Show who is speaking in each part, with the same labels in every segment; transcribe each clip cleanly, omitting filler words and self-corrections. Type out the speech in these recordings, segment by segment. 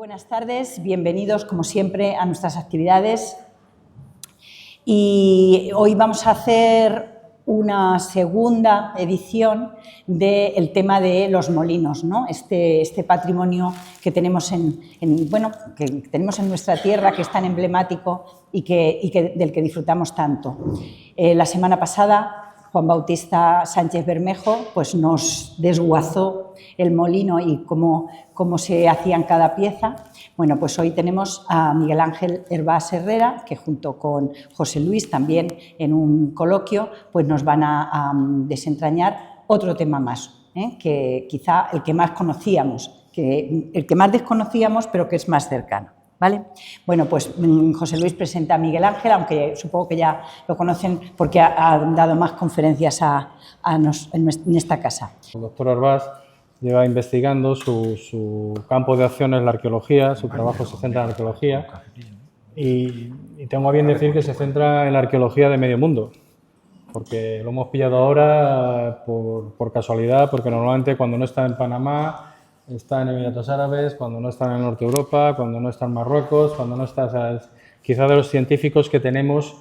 Speaker 1: Buenas tardes, bienvenidos como siempre a nuestras actividades. Y hoy vamos a hacer una segunda edición del tema de los molinos, ¿no? Este patrimonio que tenemos que tenemos en nuestra tierra, que es tan emblemático y del que disfrutamos tanto. La semana pasada Juan Bautista Sánchez Bermejo pues nos desguazó el molino y cómo se hacían cada pieza. Bueno, pues hoy tenemos a Miguel Ángel Hervás Herrera, que junto con José Luis, también en un coloquio, pues nos van a desentrañar otro tema más, que quizá el que más conocíamos, el que más desconocíamos, pero que es más cercano. ¿Vale? Bueno, pues José Luis presenta a Miguel Ángel, aunque supongo que ya lo conocen porque ha dado más conferencias en esta casa.
Speaker 2: El doctor Hervás lleva investigando, su campo de acción es la arqueología, su trabajo se centra en la arqueología y tengo a bien decir que se centra en la arqueología de medio mundo, porque lo hemos pillado ahora por casualidad, porque normalmente cuando no está en Panamá está en Emiratos Árabes, cuando no está en el norte de Europa, cuando no está en Marruecos, cuando no está, o sea, quizá de los científicos que tenemos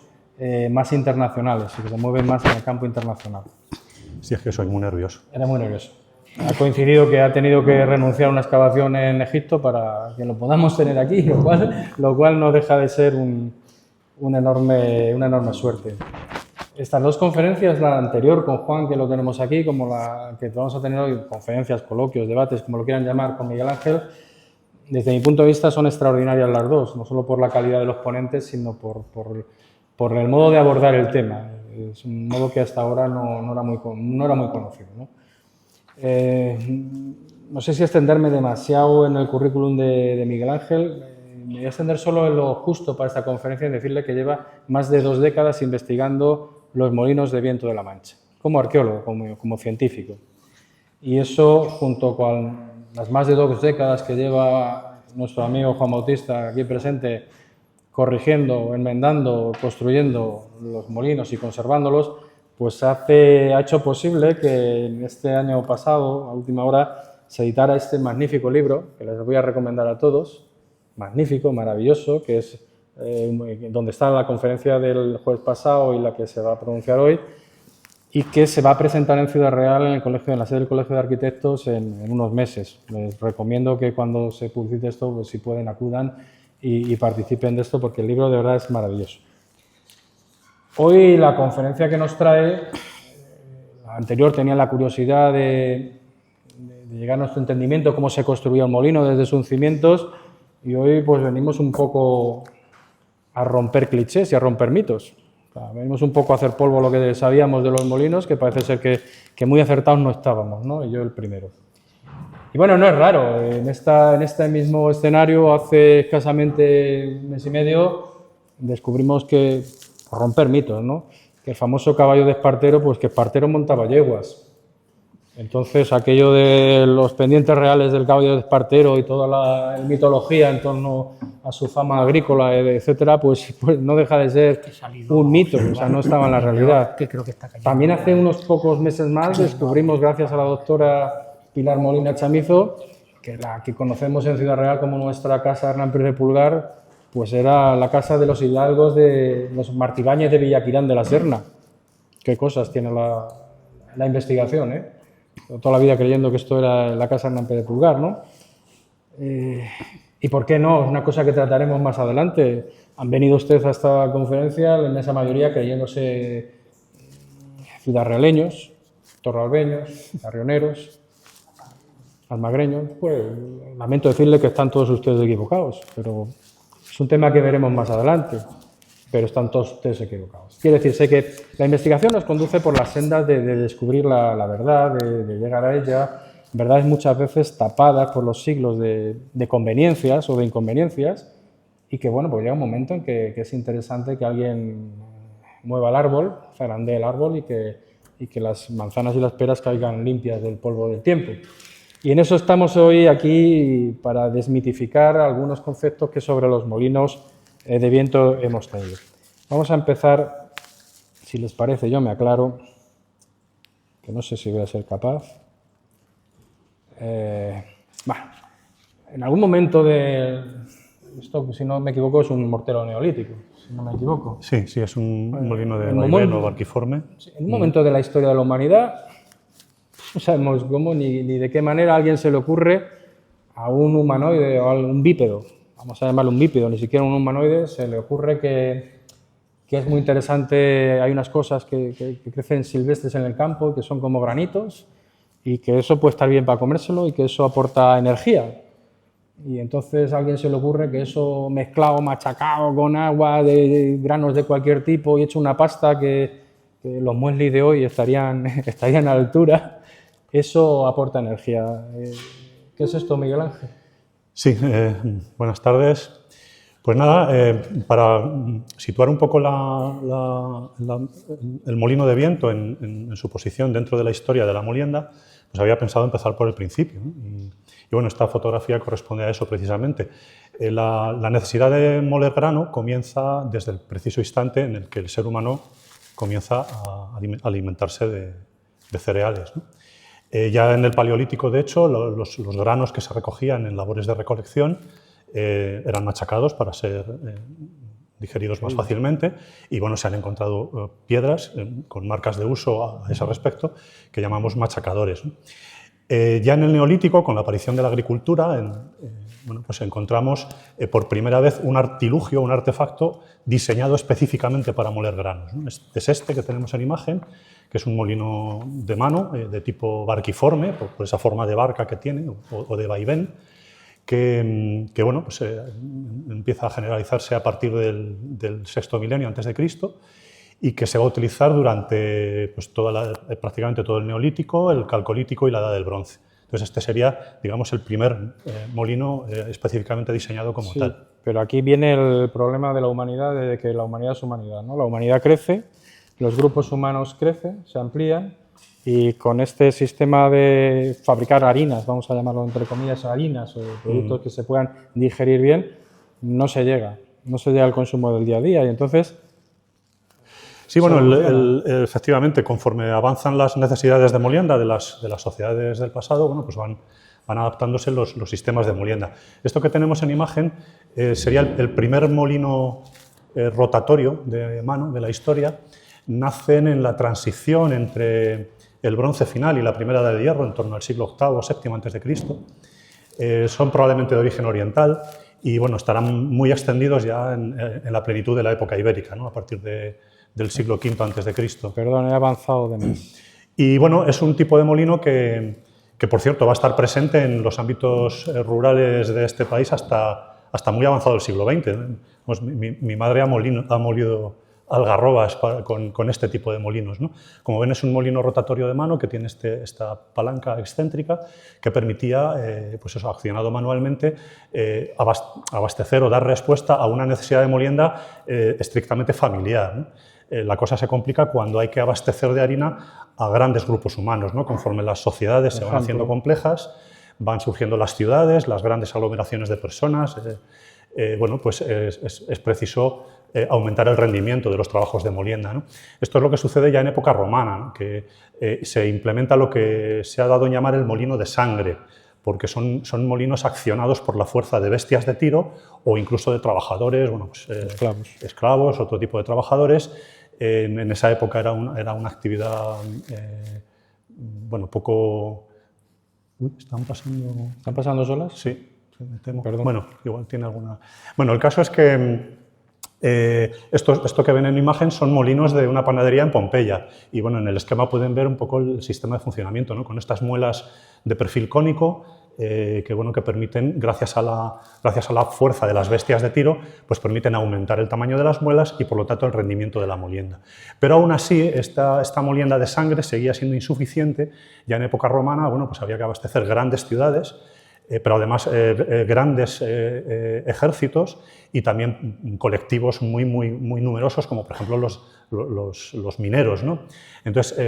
Speaker 2: más internacionales y que se mueven más en el campo internacional.
Speaker 3: Sí, es que soy muy nervioso.
Speaker 2: Era muy nervioso. Ha coincidido que ha tenido que renunciar a una excavación en Egipto para que lo podamos tener aquí, lo cual no deja de ser una enorme suerte. Estas dos conferencias, la anterior con Juan, que lo tenemos aquí, como la que vamos a tener hoy, conferencias, coloquios, debates, como lo quieran llamar, con Miguel Ángel, desde mi punto de vista son extraordinarias las dos, no solo por la calidad de los ponentes, sino por el modo de abordar el tema. Es un modo que hasta ahora no era muy conocido, ¿no? No sé si extenderme demasiado en el currículum de Miguel Ángel. Me voy a extender solo en lo justo para esta conferencia y decirle que lleva más de 2 décadas investigando los molinos de viento de la Mancha, como arqueólogo, como científico. Y eso, junto con las más de 2 décadas que lleva nuestro amigo Juan Bautista aquí presente, corrigiendo, enmendando, construyendo los molinos y conservándolos, pues ha hecho posible que en este año pasado, a última hora, se editara este magnífico libro, que les voy a recomendar a todos, magnífico, maravilloso, que es donde está la conferencia del jueves pasado y la que se va a pronunciar hoy, y que se va a presentar en Ciudad Real, en la sede del Colegio de Arquitectos, en unos meses. Les recomiendo que cuando se publicite esto, pues, si pueden, acudan y participen de esto, porque el libro de verdad es maravilloso. Hoy la conferencia que nos trae, la anterior tenía la curiosidad de llegar a nuestro entendimiento cómo se construía un molino desde sus cimientos, y hoy pues venimos un poco a romper clichés y a romper mitos. O sea, venimos un poco a hacer polvo lo que sabíamos de los molinos, que parece ser que muy acertados no estábamos, ¿no? Y yo el primero. Y bueno, no es raro, en este mismo escenario, hace escasamente 1 mes y medio, descubrimos que, por romper mitos, ¿no?, que el famoso caballo de Espartero, pues que Espartero montaba yeguas. Entonces, aquello de los pendientes reales del caballo de Espartero y toda la mitología en torno a su fama agrícola, etcétera, pues no deja de ser un mito, o sea, no estaba en la realidad. También hace unos pocos meses más descubrimos, gracias a la doctora Pilar Molina Chamizo, que la que conocemos en Ciudad Real como nuestra casa Hernán Pérez de Pulgar, pues era la casa de los hidalgos de los Martibáñez de Villaquirán de la Serna. Qué cosas tiene la investigación, ¿eh? Toda la vida creyendo que esto era la casa Hernán Pérez de Pulgar, ¿no? ¿Y por qué no? Es una cosa que trataremos más adelante. Han venido ustedes a esta conferencia, la inmensa mayoría, creyéndose ciudadrealeños, torralbeños, arrioneros, almagreños. Pues lamento decirle que están todos ustedes equivocados, pero es un tema que veremos más adelante. Pero están todos ustedes equivocados. Quiere decirse que la investigación nos conduce por las sendas de descubrir la verdad, de llegar a ella, verdades muchas veces tapadas por los siglos de conveniencias o de inconveniencias, y que, bueno, pues llega un momento en que es interesante que alguien mueva el árbol, zarandee el árbol y que las manzanas y las peras caigan limpias del polvo del tiempo. Y en eso estamos hoy aquí para desmitificar algunos conceptos que sobre los molinos de viento hemos tenido. Vamos a empezar, si les parece, yo me aclaro, que no sé si voy a ser capaz. en algún momento de... Esto, si no me equivoco, es un mortero neolítico, si no me equivoco.
Speaker 3: Sí, sí, es un molino de
Speaker 2: en
Speaker 3: vaivén o barquiforme.
Speaker 2: En un momento de la historia de la humanidad, no sabemos cómo ni de qué manera a alguien se le ocurre a un humanoide o a un bípedo, vamos a llamarlo un bípedo, ni siquiera un humanoide, se le ocurre que es muy interesante, hay unas cosas que crecen silvestres en el campo, que son como granitos, y que eso puede estar bien para comérselo y que eso aporta energía. Y entonces a alguien se le ocurre que eso mezclado, machacado con agua, de granos de cualquier tipo y hecho una pasta que los muesli de hoy estarían a la altura, eso aporta energía. ¿Qué es esto, Miguel Ángel?
Speaker 3: Sí, buenas tardes. Pues nada, para situar un poco el molino de viento en su posición dentro de la historia de la molienda, pues había pensado empezar por el principio, ¿no? Y bueno, esta fotografía corresponde a eso precisamente. La necesidad de moler grano comienza desde el preciso instante en el que el ser humano comienza a alimentarse de cereales, ¿no? Ya en el Paleolítico, de hecho, los granos que se recogían en labores de recolección eran machacados para ser digeridos más fácilmente y bueno, se han encontrado piedras con marcas de uso a ese respecto que llamamos machacadores, ¿no? Ya en el Neolítico, con la aparición de la agricultura, bueno, pues encontramos por primera vez un artilugio, un artefacto diseñado específicamente para moler granos, ¿no? Es este que tenemos en imagen, que es un molino de mano de tipo barquiforme, por esa forma de barca que tiene, o de vaivén, que bueno, pues, empieza a generalizarse a partir del sexto milenio antes de Cristo y que se va a utilizar durante pues, prácticamente todo el Neolítico, el Calcolítico y la Edad del Bronce. Entonces este sería, digamos, el primer molino específicamente diseñado como tal.
Speaker 2: Pero aquí viene el problema de la humanidad, de que la humanidad es humanidad, ¿no? La humanidad crece, los grupos humanos crecen, se amplían, y con este sistema de fabricar harinas, vamos a llamarlo entre comillas harinas, o productos que se puedan digerir bien, no se llega al consumo del día a día, y entonces...
Speaker 3: Sí, bueno, efectivamente, conforme avanzan las necesidades de molienda de las sociedades del pasado, bueno, pues van adaptándose los sistemas de molienda. Esto que tenemos en imagen sería el primer molino rotatorio de mano de la historia. Nacen en la transición entre el bronce final y la primera edad de hierro, en torno al siglo VIII o VII antes de Cristo. Son probablemente de origen oriental y bueno, estarán muy extendidos ya en la plenitud de la época ibérica, ¿no? A partir del siglo V antes de Cristo.
Speaker 2: Perdón, he avanzado de más.
Speaker 3: Y bueno, es un tipo de molino que por cierto va a estar presente en los ámbitos rurales de este país hasta muy avanzado el siglo XX. Pues mi madre ha molido algarrobas con este tipo de molinos, ¿no? Como ven, es un molino rotatorio de mano que tiene esta palanca excéntrica que permitía, pues eso, accionado manualmente, abastecer o dar respuesta a una necesidad de molienda estrictamente familiar, ¿no? La cosa se complica cuando hay que abastecer de harina a grandes grupos humanos, ¿no? Conforme las sociedades se van haciendo complejas, van surgiendo las ciudades, las grandes aglomeraciones de personas. Bueno, pues es preciso aumentar el rendimiento de los trabajos de molienda, ¿no? Esto es lo que sucede ya en época romana, ¿no? Que se implementa lo que se ha dado en llamar el molino de sangre, porque son molinos accionados por la fuerza de bestias de tiro o incluso de trabajadores, bueno, pues, esclavos, otro tipo de trabajadores. En esa época era una actividad, bueno, poco... Uy, ¿están pasando solas? Sí, me temo.
Speaker 2: Perdón.
Speaker 3: Bueno, igual tiene alguna... Bueno, el caso es que esto que ven en imagen son molinos de una panadería en Pompeya y bueno, en el esquema pueden ver un poco el sistema de funcionamiento, ¿no? Con estas muelas de perfil cónico que permiten, gracias a la fuerza de las bestias de tiro, pues permiten aumentar el tamaño de las muelas y por lo tanto el rendimiento de la molienda. Pero aún así esta molienda de sangre seguía siendo insuficiente. Ya en época romana, bueno, pues había que abastecer grandes ciudades, pero además grandes ejércitos y también colectivos muy numerosos, como por ejemplo los mineros, ¿no? Entonces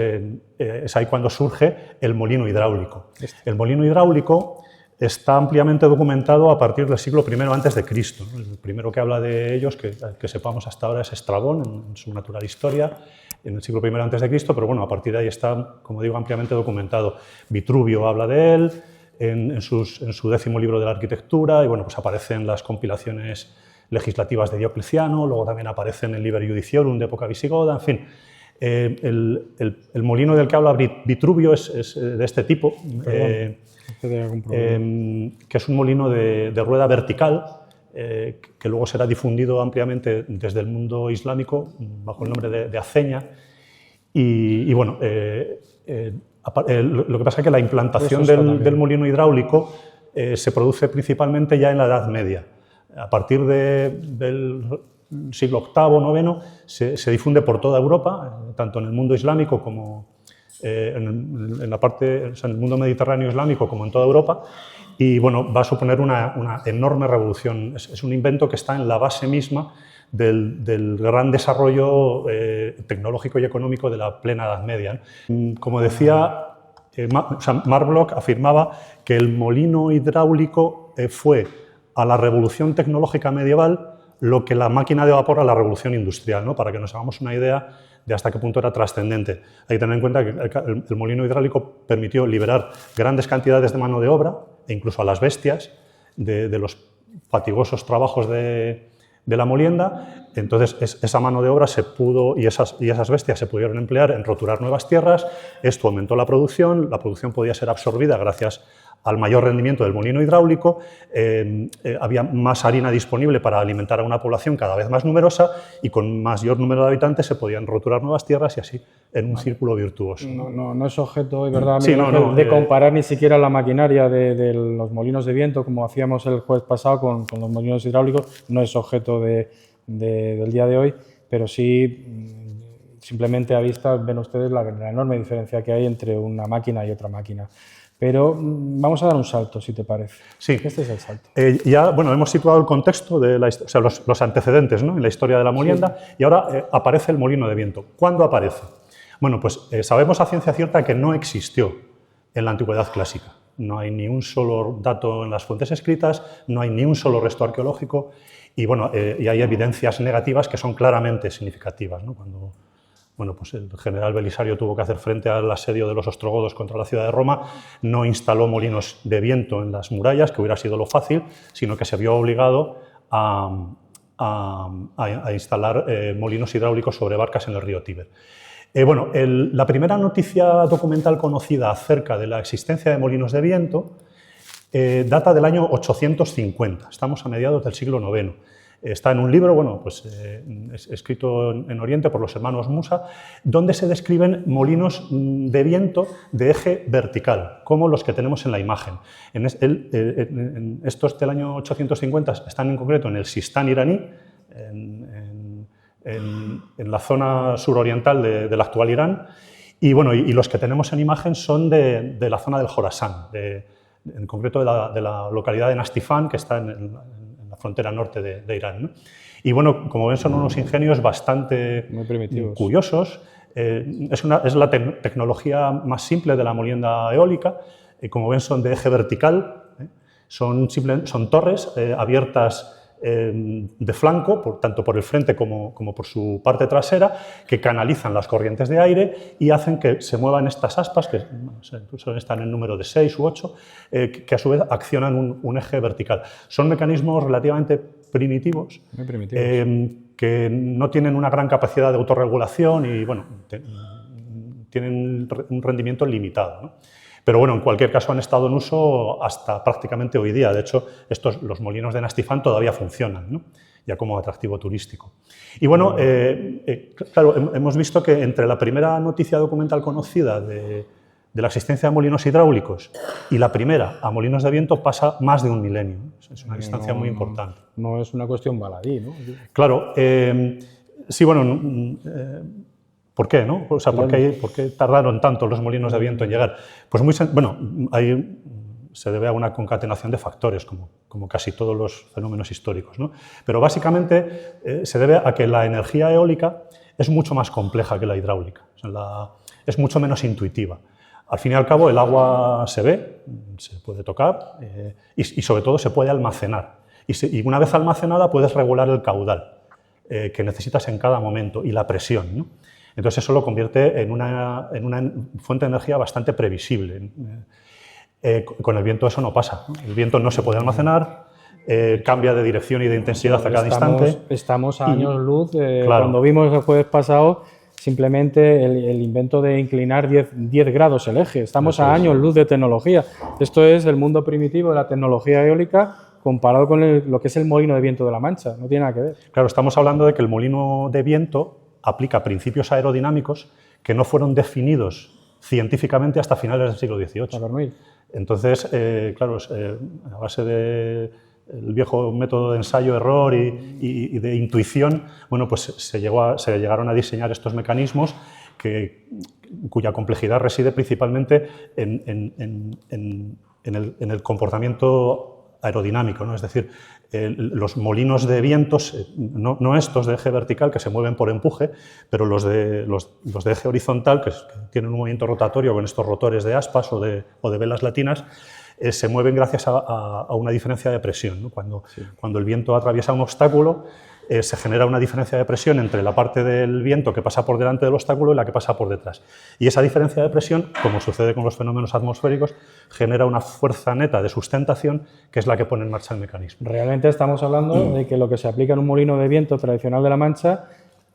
Speaker 3: es ahí cuando surge el molino hidráulico. El molino hidráulico está ampliamente documentado a partir del siglo I antes de Cristo, ¿no? El primero que habla de ellos, que sepamos hasta ahora, es Estrabón en su Natural Historia, en el siglo I antes de Cristo, pero bueno, a partir de ahí está, como digo, ampliamente documentado. Vitruvio habla de él. en su 10º libro de la arquitectura, y bueno, pues aparece en las compilaciones legislativas de Diocleciano, luego también aparece en el Liber Judiciorum de época visigoda, en fin. El molino del que habla Vitruvio es de este tipo, que es un molino de rueda vertical, que luego será difundido ampliamente desde el mundo islámico bajo el nombre de aceña. Y bueno, lo que pasa es que la implantación del molino hidráulico se produce principalmente ya en la Edad Media. A partir del siglo VIII, IX, se difunde por toda Europa, tanto en el mundo islámico como en el mundo mediterráneo islámico como en toda Europa, y bueno, va a suponer una enorme revolución. Es un invento que está en la base misma del gran desarrollo tecnológico y económico de la plena Edad Media. Como decía, Marc Bloch afirmaba que el molino hidráulico fue a la revolución tecnológica medieval lo que la máquina de vapor a la revolución industrial, ¿no? Para que nos hagamos una idea de hasta qué punto era trascendente. Hay que tener en cuenta que el molino hidráulico permitió liberar grandes cantidades de mano de obra, e incluso a las bestias, de los fatigosos trabajos de la molienda. Entonces esa mano de obra se pudo, y esas bestias se pudieron emplear en roturar nuevas tierras. Esto aumentó la producción podía ser absorbida gracias al mayor rendimiento del molino hidráulico, había más harina disponible para alimentar a una población cada vez más numerosa, y con mayor número de habitantes se podían roturar nuevas tierras, y así en un círculo virtuoso.
Speaker 2: No es objeto, es verdad,
Speaker 3: sí,
Speaker 2: de comparar ni siquiera la maquinaria de los molinos de viento, como hacíamos el jueves pasado con los molinos hidráulicos. No es objeto del día de hoy, pero sí, simplemente a vista ven ustedes la enorme diferencia que hay entre una máquina y otra máquina. Pero vamos a dar un salto, si te parece.
Speaker 3: Sí.
Speaker 2: Este es el salto.
Speaker 3: Ya, bueno, hemos situado el contexto, los antecedentes, ¿no?, en la historia de la molienda, sí. Y ahora aparece el molino de viento. ¿Cuándo aparece? Bueno, pues sabemos a ciencia cierta que no existió en la antigüedad clásica. No hay ni un solo dato en las fuentes escritas, no hay ni un solo resto arqueológico, y bueno, y hay evidencias negativas que son claramente significativas, ¿no? Cuando pues el general Belisario tuvo que hacer frente al asedio de los ostrogodos contra la ciudad de Roma, no instaló molinos de viento en las murallas, que hubiera sido lo fácil, sino que se vio obligado a instalar molinos hidráulicos sobre barcas en el río Tíber. La primera noticia documental conocida acerca de la existencia de molinos de viento data del año 850, estamos a mediados del siglo IX. Está en un libro, escrito en Oriente por los hermanos Musa, donde se describen molinos de viento de eje vertical, como los que tenemos en la imagen. Estos del año 850 están en concreto en el Sistán iraní, en la zona suroriental del actual Irán, y los que tenemos en imagen son de la zona del Jorasán, en concreto de la localidad de Nastifán, que está en la frontera norte de Irán, ¿no? Y como ven, son unos ingenios bastante curiosos. Es la tecnología más simple de la molienda eólica. Como ven, son de eje vertical, son torres abiertas de flanco, tanto por el frente como por su parte trasera, que canalizan las corrientes de aire y hacen que se muevan estas aspas, que suelen estar en el número de 6 u 8, que a su vez accionan un eje vertical. Son mecanismos relativamente primitivos, que no tienen una gran capacidad de autorregulación y tienen un rendimiento limitado, ¿no? Pero en cualquier caso han estado en uso hasta prácticamente hoy día. De hecho, los molinos de Nastifán todavía funcionan, ¿no?, ya como atractivo turístico. Y claro, hemos visto que entre la primera noticia documental conocida de la existencia de molinos hidráulicos y la primera a molinos de viento pasa más de un milenio. Es una distancia muy importante.
Speaker 2: No es una cuestión baladí, ¿no?
Speaker 3: Claro, sí, ¿por qué, no? O sea, ¿por qué tardaron tanto los molinos de viento en llegar? Pues se debe a una concatenación de factores, como casi todos los fenómenos históricos, ¿no? Pero básicamente se debe a que la energía eólica es mucho más compleja que la hidráulica, es mucho menos intuitiva. Al fin y al cabo, el agua se ve, se puede tocar y sobre todo se puede almacenar. Y una vez almacenada puedes regular el caudal que necesitas en cada momento y la presión, ¿no? Entonces eso lo convierte en una fuente de energía bastante previsible. Con el viento eso no pasa, ¿no? El viento no se puede almacenar, cambia de dirección y de intensidad a cada instante.
Speaker 2: Estamos a años luz.
Speaker 3: Claro.
Speaker 2: Cuando vimos el jueves pasado, simplemente el invento de inclinar 10 grados el eje. Estamos a años luz de tecnología. Esto es el mundo primitivo de la tecnología eólica comparado con lo que es el molino de viento de la Mancha. No tiene nada que ver.
Speaker 3: Claro, estamos hablando de que el molino de viento aplica principios aerodinámicos que no fueron definidos científicamente hasta finales del siglo XVIII. Entonces, claro, a base del viejo método de ensayo-error y de intuición, bueno, pues se llegaron a diseñar estos mecanismos cuya complejidad reside principalmente en el comportamiento aerodinámico, ¿no? Es decir, los molinos de vientos, no estos de eje vertical que se mueven por empuje, pero los de eje horizontal, que tienen un movimiento rotatorio con estos rotores de aspas o de velas latinas, se mueven gracias a una diferencia de presión, ¿no? Cuando el viento atraviesa un obstáculo, se genera una diferencia de presión entre la parte del viento que pasa por delante del obstáculo y la que pasa por detrás. Y esa diferencia de presión, como sucede con los fenómenos atmosféricos, genera una fuerza neta de sustentación que es la que pone en marcha el mecanismo.
Speaker 2: Realmente estamos hablando de que lo que se aplica en un molino de viento tradicional de la Mancha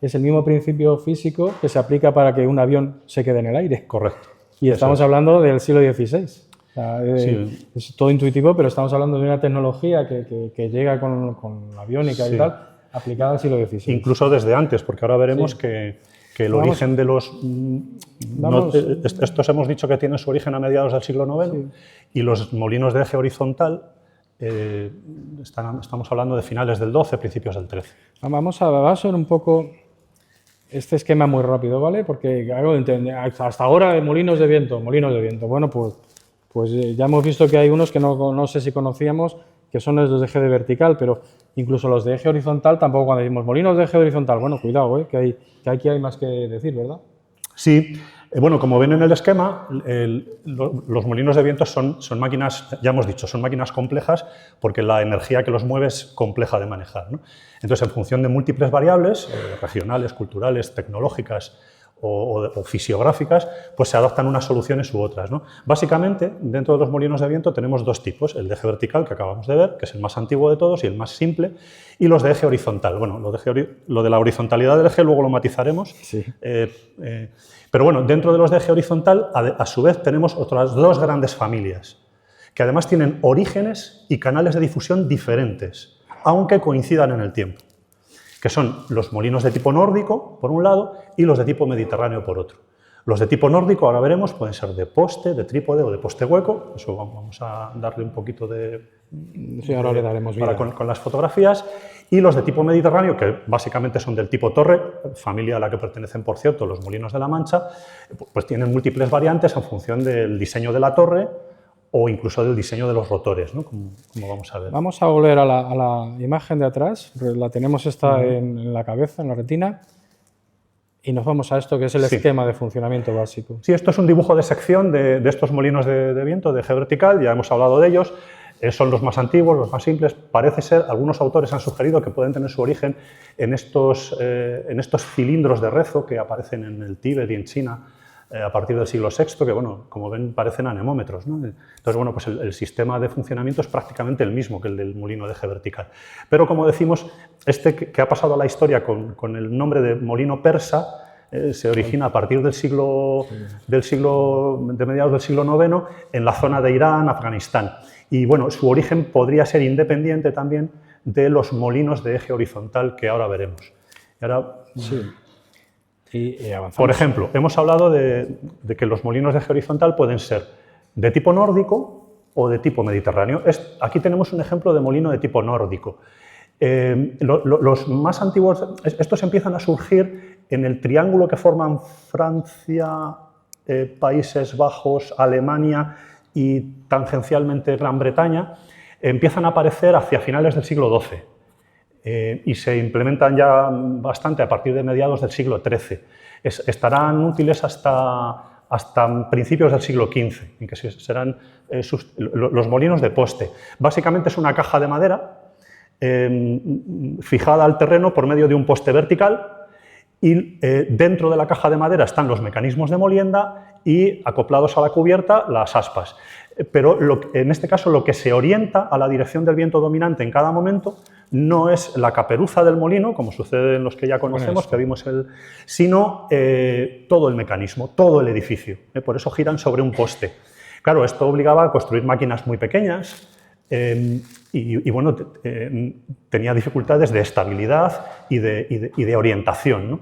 Speaker 2: es el mismo principio físico que se aplica para que un avión se quede en el aire.
Speaker 3: Correcto.
Speaker 2: Y estamos hablando del siglo XVI.
Speaker 3: Sí.
Speaker 2: Es todo intuitivo, pero estamos hablando de una tecnología que llega con la aviónica y tal, aplicada al siglo XVI.
Speaker 3: Incluso desde antes, porque ahora veremos que el origen de los... estos hemos dicho que tienen su origen a mediados del siglo IX, y los molinos de eje horizontal estamos hablando de finales del XII, principios del XIII.
Speaker 2: Vamos a ser un poco este esquema muy rápido, ¿vale? Porque hasta ahora molinos de viento. Bueno, pues ya hemos visto que hay unos que no sé si conocíamos, que son los de eje de vertical, pero incluso los de eje horizontal tampoco. Cuando decimos molinos de eje horizontal, bueno, cuidado, que aquí hay más que decir, ¿verdad?
Speaker 3: Sí, bueno, como ven en el esquema, los molinos de viento son máquinas, ya hemos dicho, son máquinas complejas porque la energía que los mueve es compleja de manejar, ¿no? Entonces, en función de múltiples variables, regionales, culturales, tecnológicas o fisiográficas, pues se adaptan unas soluciones u otras, ¿no? Básicamente, dentro de los molinos de viento tenemos dos tipos, el de eje vertical, que acabamos de ver, que es el más antiguo de todos y el más simple, y los de eje horizontal. Bueno, lo de la horizontalidad del eje luego lo matizaremos,
Speaker 2: sí.
Speaker 3: Pero bueno, dentro de los de eje horizontal, a su vez, tenemos otras dos grandes familias, que además tienen orígenes y canales de difusión diferentes, aunque coincidan en el tiempo, que son los molinos de tipo nórdico, por un lado, y los de tipo mediterráneo, por otro. Los de tipo nórdico, ahora veremos, pueden ser de poste, de trípode o de poste hueco. Eso vamos a darle un poquito de...
Speaker 2: Sí, ahora le daremos vida.
Speaker 3: Con las fotografías. Y los de tipo mediterráneo, que básicamente son del tipo torre, familia a la que pertenecen, por cierto, los molinos de la Mancha, pues tienen múltiples variantes en función del diseño de la torre o incluso del diseño de los rotores, ¿no? Como vamos a ver.
Speaker 2: Vamos a volver a la imagen de atrás, la tenemos en la cabeza, en la retina, y nos vamos a esto que es el esquema de funcionamiento básico.
Speaker 3: Sí, esto es un dibujo de sección de estos molinos de viento de eje vertical, ya hemos hablado de ellos, son los más antiguos, los más simples. Parece ser, algunos autores han sugerido que pueden tener su origen en estos cilindros de rezo que aparecen en el Tíbet y en China, a partir del siglo VI, que, bueno, como ven, parecen anemómetros, ¿no? Entonces, bueno, pues el sistema de funcionamiento es prácticamente el mismo que el del molino de eje vertical. Pero, como decimos, este que ha pasado a la historia con el nombre de molino persa, se origina a partir de mediados del siglo IX en la zona de Irán, Afganistán. Y, bueno, su origen podría ser independiente también de los molinos de eje horizontal que ahora veremos. Y ahora...
Speaker 2: Sí. Y avanzamos.
Speaker 3: Por ejemplo, hemos hablado de que los molinos de eje horizontal pueden ser de tipo nórdico o de tipo mediterráneo. Aquí tenemos un ejemplo de molino de tipo nórdico. Los más antiguos, estos empiezan a surgir en el triángulo que forman Francia, Países Bajos, Alemania y tangencialmente Gran Bretaña. Empiezan a aparecer hacia finales del siglo XII. Y se implementan ya bastante a partir de mediados del siglo XIII. Estarán útiles hasta principios del siglo XV, en que serán los molinos de poste. Básicamente es una caja de madera fijada al terreno por medio de un poste vertical y dentro de la caja de madera están los mecanismos de molienda y acoplados a la cubierta las aspas. Pero en este caso lo que se orienta a la dirección del viento dominante en cada momento no es la caperuza del molino, como sucede en los que ya conocemos, que vimos sino todo el mecanismo, todo el edificio. Por eso giran sobre un poste. Claro, esto obligaba a construir máquinas muy pequeñas y bueno, tenía dificultades de estabilidad y de orientación, ¿no?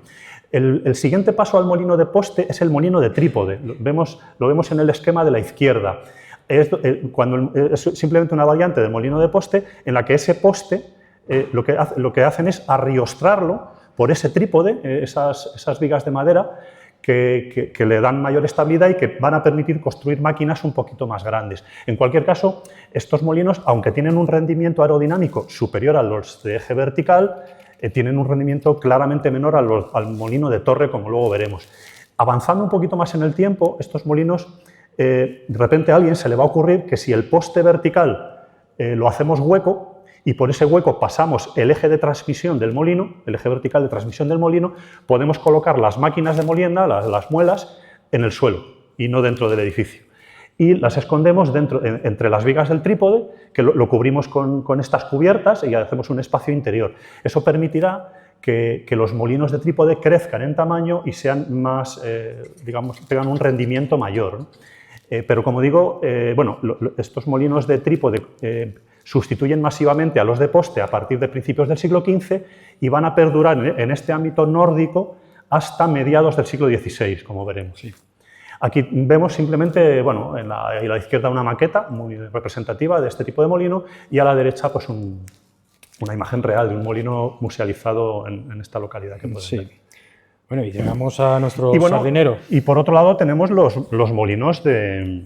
Speaker 3: El siguiente paso al molino de poste es el molino de trípode. Lo vemos en el esquema de la izquierda. Es simplemente una variante del molino de poste en la que ese poste lo que hacen es arriostrarlo por ese trípode, esas vigas de madera que le dan mayor estabilidad y que van a permitir construir máquinas un poquito más grandes. En cualquier caso, estos molinos, aunque tienen un rendimiento aerodinámico superior a los de eje vertical, tienen un rendimiento claramente menor al molino de torre, como luego veremos. Avanzando un poquito más en el tiempo, estos molinos, de repente a alguien se le va a ocurrir que si el poste vertical lo hacemos hueco y por ese hueco pasamos el eje de transmisión del molino, el eje vertical de transmisión del molino, podemos colocar las máquinas de molienda, las muelas, en el suelo y no dentro del edificio. Y las escondemos entre las vigas del trípode, que lo cubrimos con estas cubiertas y hacemos un espacio interior. Eso permitirá que los molinos de trípode crezcan en tamaño y sean más, digamos, tengan un rendimiento mayor, ¿no? Pero como digo, bueno, estos molinos de trípode sustituyen masivamente a los de poste a partir de principios del siglo XV y van a perdurar en este ámbito nórdico hasta mediados del siglo XVI, como veremos. Sí. Aquí vemos simplemente, bueno, a la izquierda una maqueta muy representativa de este tipo de molino y a la derecha pues una imagen real de un molino musealizado en esta localidad que podemos ver.
Speaker 2: Bueno, y llegamos a nuestro sardinero.
Speaker 3: Y por otro lado tenemos los molinos de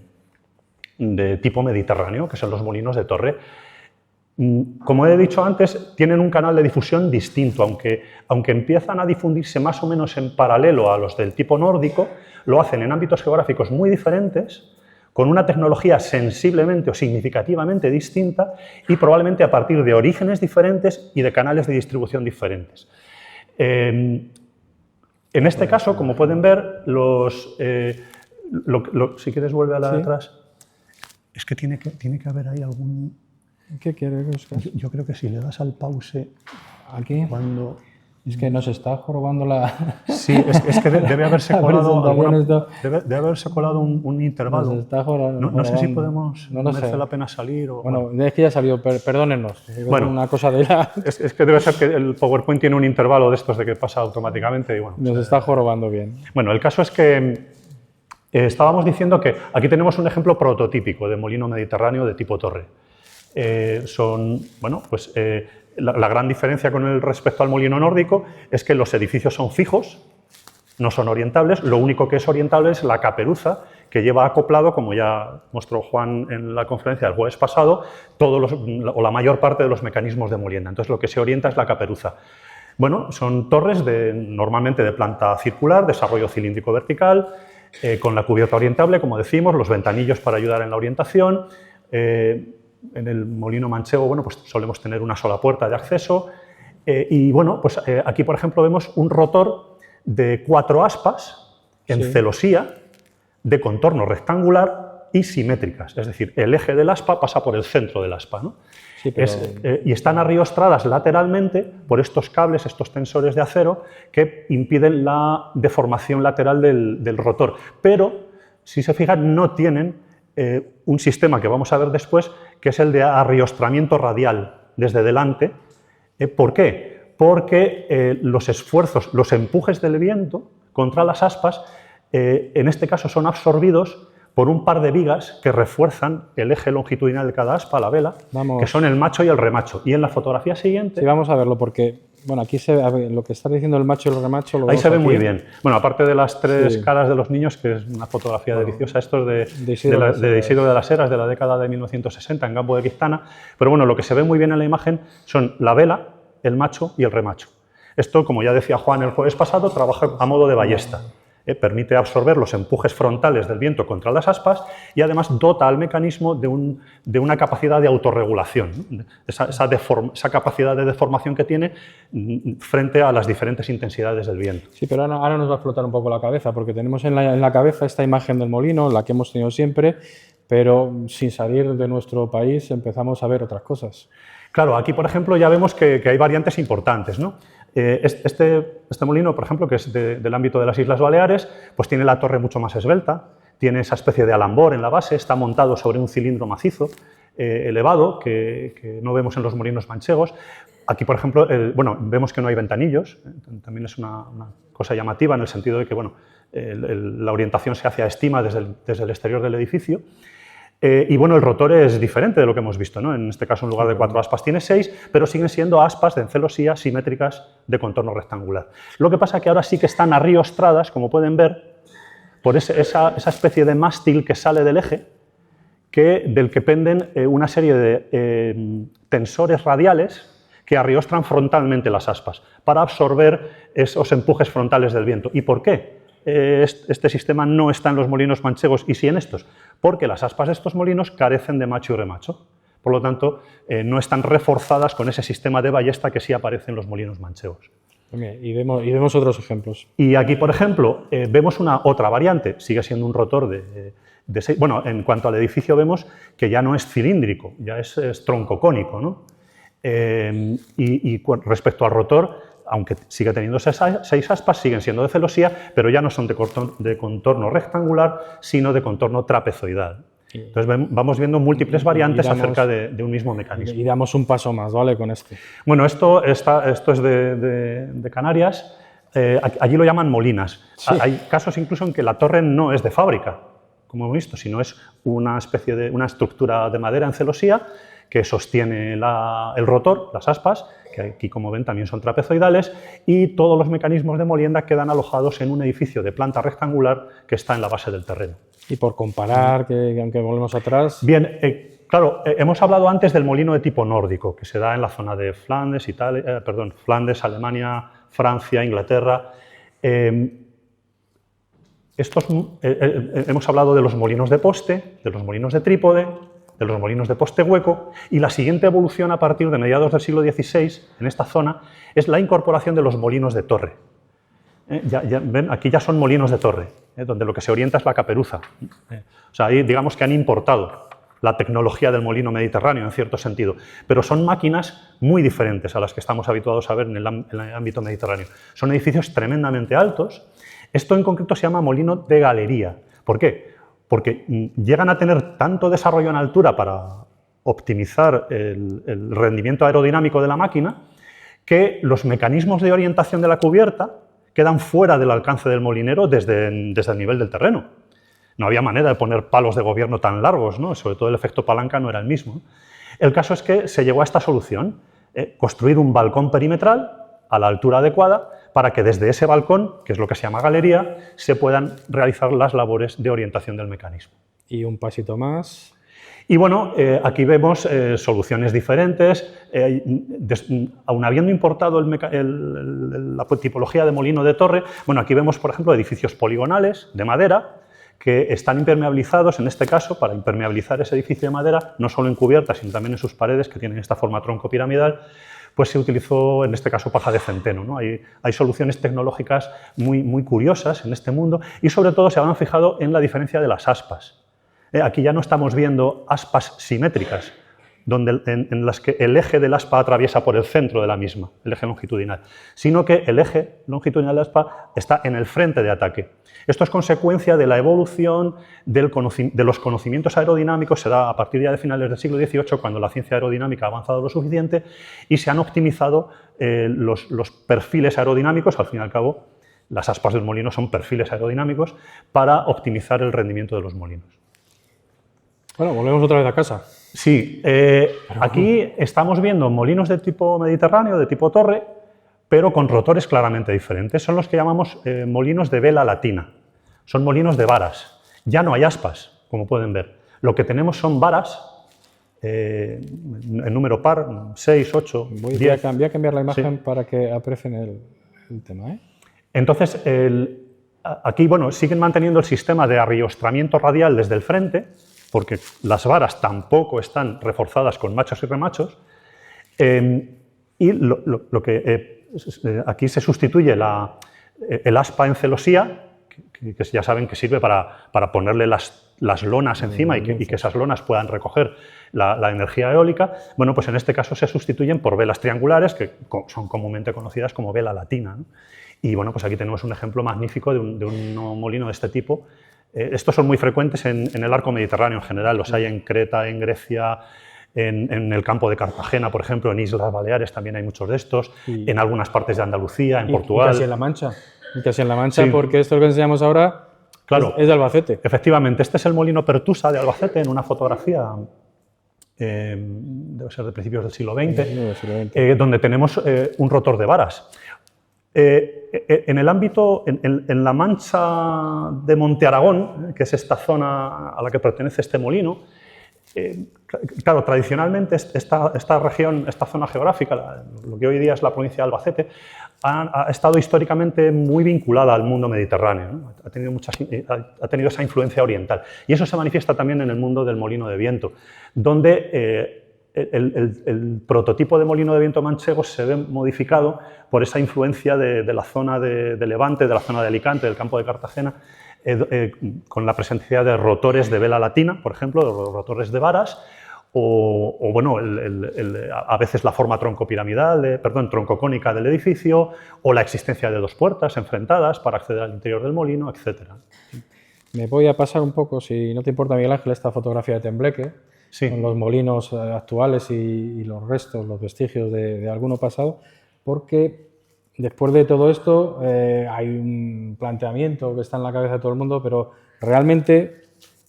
Speaker 3: tipo mediterráneo, que son los molinos de torre. Como he dicho antes, tienen un canal de difusión distinto, aunque empiezan a difundirse más o menos en paralelo a los del tipo nórdico, lo hacen en ámbitos geográficos muy diferentes, con una tecnología sensiblemente o significativamente distinta y probablemente a partir de orígenes diferentes y de canales de distribución diferentes. En este caso, como pueden ver, si quieres vuelve a la de atrás, es que tiene que haber ahí algún...
Speaker 2: ¿Qué quieres buscar?
Speaker 3: Yo creo que si le das al pause...
Speaker 2: ¿Aquí?
Speaker 3: Cuando...
Speaker 2: Es que nos está jorobando la...
Speaker 3: Sí, es que debe haberse colado, debe haberse colado un intervalo.
Speaker 2: Nos está jorobando.
Speaker 3: No sé si podemos...
Speaker 2: No lo
Speaker 3: merece
Speaker 2: sé.
Speaker 3: la pena salir o...
Speaker 2: Bueno, es que ya salió, perdónennos.
Speaker 3: Bueno,
Speaker 2: una cosa de la...
Speaker 3: es que debe ser que el PowerPoint tiene un intervalo de estos de que pasa automáticamente y bueno...
Speaker 2: Nos está jorobando bien.
Speaker 3: Bueno, el caso es que estábamos diciendo que aquí tenemos un ejemplo prototípico de molino mediterráneo de tipo torre. La gran diferencia con el respecto al molino nórdico es que los edificios son fijos, no son orientables, lo único que es orientable es la caperuza que lleva acoplado, como ya mostró Juan en la conferencia del jueves pasado, o la mayor parte de los mecanismos de molienda. Entonces lo que se orienta es la caperuza. Bueno, son torres normalmente de planta circular, desarrollo cilíndrico vertical, con la cubierta orientable, como decimos, los ventanillos para ayudar en la orientación. En el molino manchego, bueno, pues solemos tener una sola puerta de acceso y bueno, pues aquí por ejemplo vemos un rotor de 4 aspas en celosía de contorno rectangular y simétricas, es decir, el eje del aspa pasa por el centro del aspa, ¿no? Sí, pero... y están arriostradas lateralmente por estos cables, estos tensores de acero que impiden la deformación lateral del rotor, pero si se fijan no tienen un sistema que vamos a ver después, que es el de arriostramiento radial desde delante. ¿Por qué? Porque los esfuerzos, los empujes del viento contra las aspas, en este caso son absorbidos por un par de vigas que refuerzan el eje longitudinal de cada aspa, la vela, que son el macho y el remacho. Y en la fotografía siguiente...
Speaker 2: Sí, vamos a verlo porque... Bueno, aquí se ve lo que está diciendo el macho y el remacho.
Speaker 3: Ahí se ve muy bien. Bueno, aparte de las 3 caras de los niños, que es una fotografía deliciosa, esto es de Isidro de las Heras, de la década de 1960, en Gambo de Quiztana. Pero bueno, lo que se ve muy bien en la imagen son la vela, el macho y el remacho. Esto, como ya decía Juan el jueves pasado, trabaja a modo de ballesta. permite absorber los empujes frontales del viento contra las aspas y además dota al mecanismo de una capacidad de autorregulación, ¿no? Esa capacidad de deformación que tiene frente a las diferentes intensidades del viento.
Speaker 2: Sí, pero ahora nos va a explotar un poco la cabeza, porque tenemos en la cabeza esta imagen del molino, la que hemos tenido siempre, pero sin salir de nuestro país empezamos a ver otras cosas.
Speaker 3: Claro, aquí, por ejemplo, ya vemos que hay variantes importantes, ¿no? Este molino, por ejemplo, que es del ámbito de las Islas Baleares, pues tiene la torre mucho más esbelta, tiene esa especie de alambor en la base, está montado sobre un cilindro macizo, elevado, que no vemos en los molinos manchegos. Aquí, por ejemplo, vemos que no hay ventanillos, también es una cosa llamativa en el sentido de que la orientación se hace a estima desde el exterior del edificio. Y bueno, el rotor es diferente de lo que hemos visto, ¿no? En este caso, en lugar de 4 aspas, tiene 6, pero siguen siendo aspas de encelosía simétricas de contorno rectangular. Lo que pasa es que ahora sí que están arriostradas, como pueden ver, por esa especie de mástil que sale del eje, del que penden una serie de tensores radiales que arriostran frontalmente las aspas para absorber esos empujes frontales del viento. ¿Y por qué este sistema no está en los molinos manchegos y sí en estos? Porque las aspas de estos molinos carecen de macho y remacho. Por lo tanto, no están reforzadas con ese sistema de ballesta que sí aparece en los molinos manchegos.
Speaker 2: Y vemos otros ejemplos.
Speaker 3: Y aquí, por ejemplo, vemos otra variante. Sigue siendo un rotor de 6. Bueno, en cuanto al edificio vemos que ya no es cilíndrico, ya es troncocónico, ¿no? Y respecto al rotor, aunque sigue teniendo 6 aspas, siguen siendo de celosía, pero ya no son de contorno rectangular, sino de contorno trapezoidal. Entonces vamos viendo múltiples variantes acerca de un mismo mecanismo.
Speaker 2: Y damos un paso más, ¿vale? Con este.
Speaker 3: Bueno, esto es de Canarias. Allí lo llaman molinas. Sí. Hay casos incluso en que la torre no es de fábrica, como hemos visto, sino es una especie de una estructura de madera en celosía que sostiene el rotor, las aspas, que aquí, como ven, también son trapezoidales, y todos los mecanismos de molienda quedan alojados en un edificio de planta rectangular que está en la base del terreno. Y
Speaker 2: por comparar, que aunque volvemos atrás...
Speaker 3: Bien, claro, hemos hablado antes del molino de tipo nórdico, que se da en la zona de Flandes, Flandes, Alemania, Francia, Inglaterra. Hemos hablado de los molinos de poste, de los molinos de trípode, de los molinos de poste hueco, y la siguiente evolución a partir de mediados del siglo XVI en esta zona es la incorporación de los molinos de torre. ¿Ven? Aquí ya son molinos de torre, donde lo que se orienta es la caperuza. O sea, ahí digamos que han importado la tecnología del molino mediterráneo en cierto sentido, pero son máquinas muy diferentes a las que estamos habituados a ver en el ámbito mediterráneo. Son edificios tremendamente altos. Esto en concreto se llama molino de galería. ¿Por qué? Porque llegan a tener tanto desarrollo en altura para optimizar el rendimiento aerodinámico de la máquina que los mecanismos de orientación de la cubierta quedan fuera del alcance del molinero desde el nivel del terreno. No había manera de poner palos de gobierno tan largos, ¿no? Sobre todo el efecto palanca no era el mismo. El caso es que se llegó a esta solución, construir un balcón perimetral a la altura adecuada para que desde ese balcón, que es lo que se llama galería, se puedan realizar las labores de orientación del mecanismo.
Speaker 2: Y un pasito más.
Speaker 3: Y bueno, aquí vemos soluciones diferentes. Aun habiendo importado la tipología de molino de torre, bueno, aquí vemos, por ejemplo, edificios poligonales de madera que están impermeabilizados, en este caso, para impermeabilizar ese edificio de madera, no solo en cubiertas, sino también en sus paredes, que tienen esta forma tronco piramidal, pues se utilizó, en este caso, paja de centeno, ¿no? Hay soluciones tecnológicas muy curiosas en este mundo y, sobre todo, se habían fijado en la diferencia de las aspas. Aquí ya no estamos viendo aspas simétricas, en las que el eje del aspa atraviesa por el centro de la misma, el eje longitudinal, sino que el eje longitudinal del aspa está en el frente de ataque. Esto es consecuencia de la evolución de los conocimientos aerodinámicos, se da a partir ya de finales del siglo XVIII, cuando la ciencia aerodinámica ha avanzado lo suficiente y se han optimizado los perfiles aerodinámicos. Al fin y al cabo, las aspas de un molino son perfiles aerodinámicos para optimizar el rendimiento de los molinos.
Speaker 2: Bueno, volvemos otra vez a casa.
Speaker 3: Sí, aquí estamos viendo molinos de tipo mediterráneo, de tipo torre, pero con rotores claramente diferentes. Son los que llamamos molinos de vela latina. Son molinos de varas. Ya no hay aspas, como pueden ver. Lo que tenemos son varas, en número par, 6, 8, 10. Voy
Speaker 2: a cambiar la imagen, sí, para que aprecien el tema, ¿eh?
Speaker 3: Entonces, Aquí, bueno, siguen manteniendo el sistema de arriostramiento radial desde el frente, porque las varas tampoco están reforzadas con machos y remachos, y lo que aquí se sustituye el aspa en celosía, que ya saben que sirve para ponerle las lonas encima y que esas lonas puedan recoger la energía eólica. Bueno, pues en este caso se sustituyen por velas triangulares, que son comúnmente conocidas como vela latina, ¿no? Y bueno, pues aquí tenemos un ejemplo magnífico de un molino de este tipo. Estos son muy frecuentes en el arco mediterráneo en general, los hay en Creta, en Grecia, en el campo de Cartagena, por ejemplo, en Islas Baleares también hay muchos de estos, en algunas partes de Andalucía, en Portugal.
Speaker 2: Y casi en La Mancha. Y casi en La Mancha,
Speaker 3: Sí.
Speaker 2: porque esto que enseñamos ahora
Speaker 3: Claro.
Speaker 2: es de Albacete.
Speaker 3: Efectivamente, este es el molino Pertusa de Albacete, en una fotografía, debe ser de principios del siglo XX, donde tenemos un rotor de varas. En el ámbito, en la Mancha de Monte Aragón, que es esta zona a la que pertenece este molino, claro, tradicionalmente esta región, esta zona geográfica, lo que hoy día es la provincia de Albacete, ha estado históricamente muy vinculada al mundo mediterráneo, ¿no? Ha tenido esa influencia oriental. Y eso se manifiesta también en el mundo del molino de viento, donde el prototipo de molino de viento manchego se ve modificado por esa influencia de la zona de Levante, de la zona de Alicante, del campo de Cartagena, con la presencia de rotores de vela latina, por ejemplo, de rotores de varas, o bueno, a veces la forma troncocónica del edificio, o la existencia de dos puertas enfrentadas para acceder al interior del molino, etc.
Speaker 2: Me voy a pasar un poco, si no te importa, Miguel Ángel, esta fotografía de Tembleque,
Speaker 3: Sí.
Speaker 2: con los molinos actuales y los restos, los vestigios de alguno pasado, porque después de todo esto hay un planteamiento que está en la cabeza de todo el mundo, pero realmente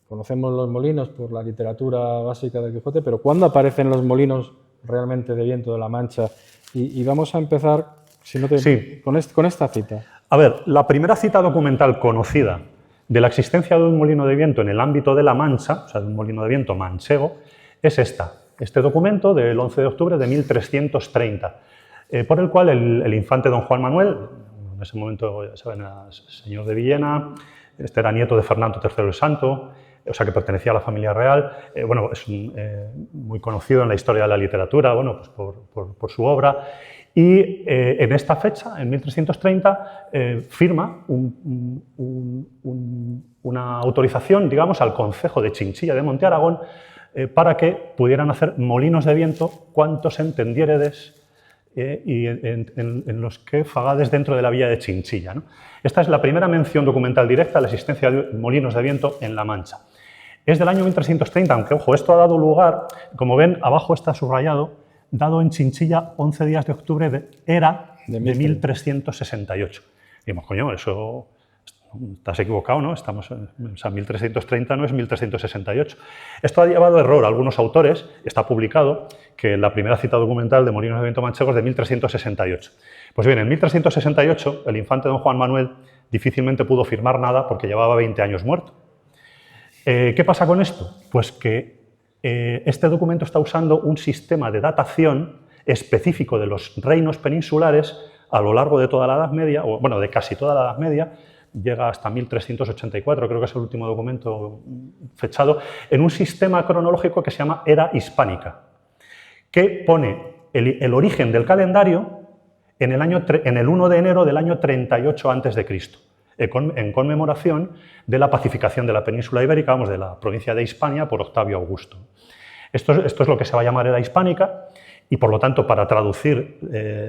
Speaker 2: conocemos los molinos por la literatura básica del Quijote, pero ¿cuándo aparecen los molinos realmente de viento de la Mancha? Y vamos a empezar, si no te,
Speaker 3: Sí.
Speaker 2: con esta cita.
Speaker 3: A ver, la primera cita documental conocida de la existencia de un molino de viento en el ámbito de la Mancha, o sea, de un molino de viento manchego, es este documento del 11 de octubre de 1330, por el cual el infante don Juan Manuel, en ese momento, ya saben, era señor de Villena, este era nieto de Fernando III el Santo, o sea, que pertenecía a la familia real, bueno, es muy conocido en la historia de la literatura, bueno, pues por su obra, y en esta fecha, en 1330, firma una autorización, digamos, al concejo de Chinchilla de Monte Aragón para que pudieran hacer molinos de viento cuantos entendiéredes y en los que fagades dentro de la villa de Chinchilla, ¿no? Esta es la primera mención documental directa a la existencia de molinos de viento en La Mancha. Es del año 1330, aunque, ojo, esto ha dado lugar, como ven, abajo está subrayado, dado en Chinchilla 11 días de octubre de 1368. Y dijimos, coño, eso estás equivocado, ¿no? O sea, 1330 no es 1368. Esto ha llevado error a algunos autores, está publicado, que la primera cita documental de molinos de viento manchegos es de 1368. Pues bien, en 1368 el infante don Juan Manuel difícilmente pudo firmar nada porque llevaba 20 años muerto. ¿Qué pasa con esto? Pues que este documento está usando un sistema de datación específico de los reinos peninsulares a lo largo de toda la Edad Media, o bueno, de casi toda la Edad Media, llega hasta 1384, creo que es el último documento fechado, en un sistema cronológico que se llama Era Hispánica, que pone el origen del calendario en el 1 de enero del año 38 a.C., en conmemoración de la pacificación de la península ibérica, vamos, de la provincia de Hispania por Octavio Augusto. Esto es lo que se va a llamar Era Hispánica y, por lo tanto, para traducir